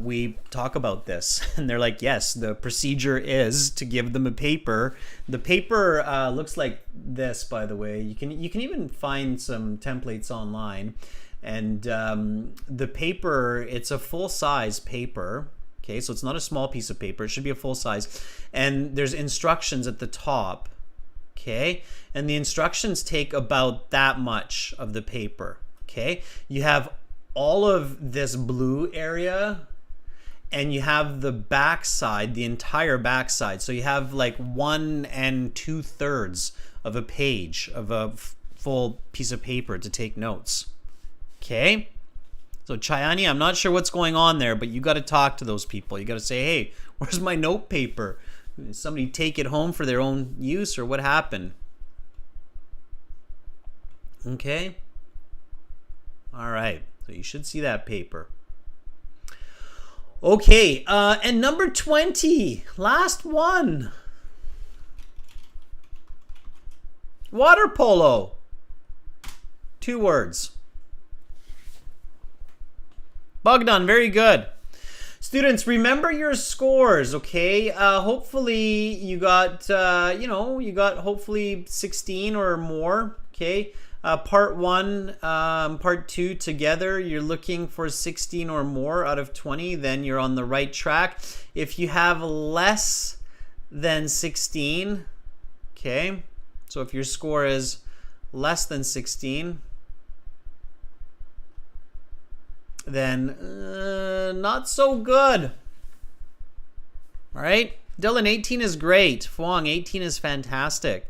we talk about this, and they're like, yes, the procedure is to give them a paper. The paper looks like this, by the way. You can even find some templates online, and the paper, it's a full-size paper. Okay, so it's not a small piece of paper. It should be a full size, and there's instructions at the top. Okay, and the instructions take about that much of the paper. Okay, you have all of this blue area, and you have the back side, the entire back side. So you have like 1 2/3 of a page of a full piece of paper to take notes. Okay, so Chayani, I'm not sure what's going on there, but you got to talk to those people. You got to say, hey, where's my note paper? Did somebody take it home for their own use, or what happened? Okay. All right. So you should see that paper. Okay. And number 20, last one. Water polo. 2 words. Bogdan, very good. Students, remember your scores, okay? Hopefully you got, you got hopefully 16 or more, okay? Part 1, part 2 together, you're looking for 16 or more out of 20, then you're on the right track. If you have less than 16, okay? So if your score is less than 16, then not so good. All right, Dylan, 18 is great. Fuang, 18 is fantastic.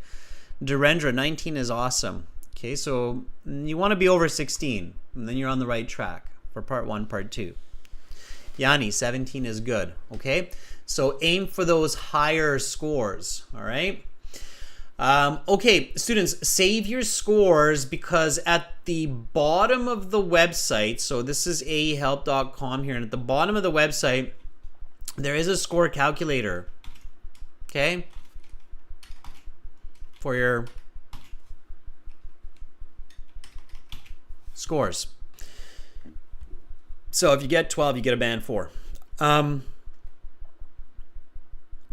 Durendra, 19 is awesome. Okay, so you want to be over 16, and then you're on the right track for part 1, part 2. Yanni, 17 is good. Okay, so aim for those higher scores. All right. Okay, students, save your scores, because at the bottom of the website, so this is aehelp.com here, and at the bottom of the website, there is a score calculator, okay, for your scores. So if you get 12, you get a band 4.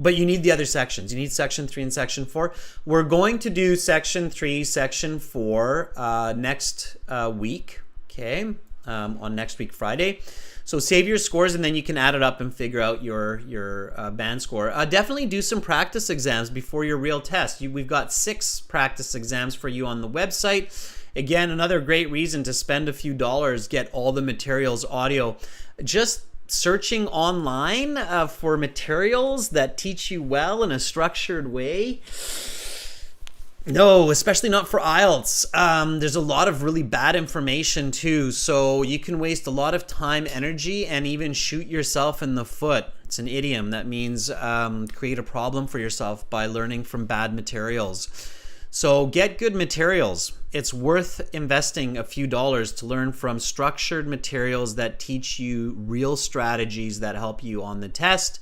But you need the other sections. You need section 3 and section 4. We're going to do section 3, section 4 next week, okay, on next week, Friday. So save your scores, and then you can add it up and figure out your band score. Definitely do some practice exams before your real test. We've got 6 practice exams for you on the website. Again, another great reason to spend a few dollars, get all the materials, audio. Just searching online for materials that teach you well in a structured way. No, especially not for IELTS. There's a lot of really bad information too, so you can waste a lot of time, energy, and even shoot yourself in the foot. It's an idiom that means create a problem for yourself by learning from bad materials. So get good materials. It's worth investing a few dollars to learn from structured materials that teach you real strategies that help you on the test.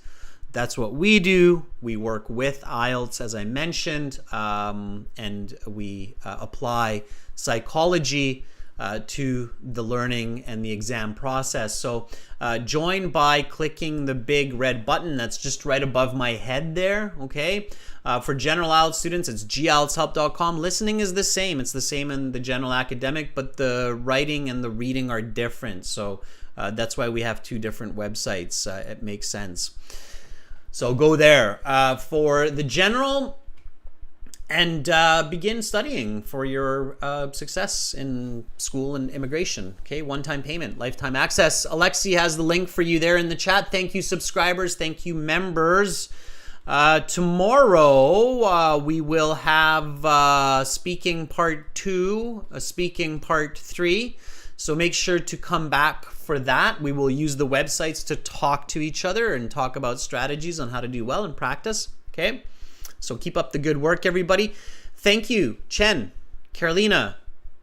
That's what we do. We work with IELTS, as I mentioned, and we apply psychology to the learning and the exam process. So join by clicking the big red button that's just right above my head there, okay? For general IELTS students, it's gieltshelp.com. Listening is the same. It's the same in the general academic, but the writing and the reading are different. So that's why we have 2 different websites. It makes sense. So go there for the general, and begin studying for your success in school and immigration. Okay, one-time payment, lifetime access. Alexi has the link for you there in the chat. Thank you, subscribers. Thank you, members. Tomorrow we will have speaking part 2, speaking part 3. So make sure to come back for that. We will use the websites to talk to each other and talk about strategies on how to do well in practice. Okay, so keep up the good work, everybody. Thank you, Chen, Carolina,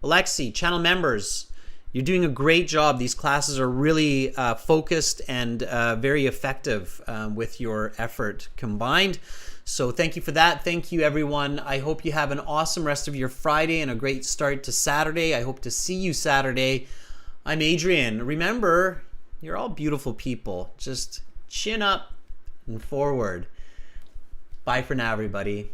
Alexi, channel members. You're doing a great job. These classes are really focused and very effective with your effort combined. So thank you for that. Thank you, everyone. I hope you have an awesome rest of your Friday and a great start to Saturday. I hope to see you Saturday. I'm Adrian. Remember, You're all beautiful people. Just chin up and forward. Bye for now, everybody.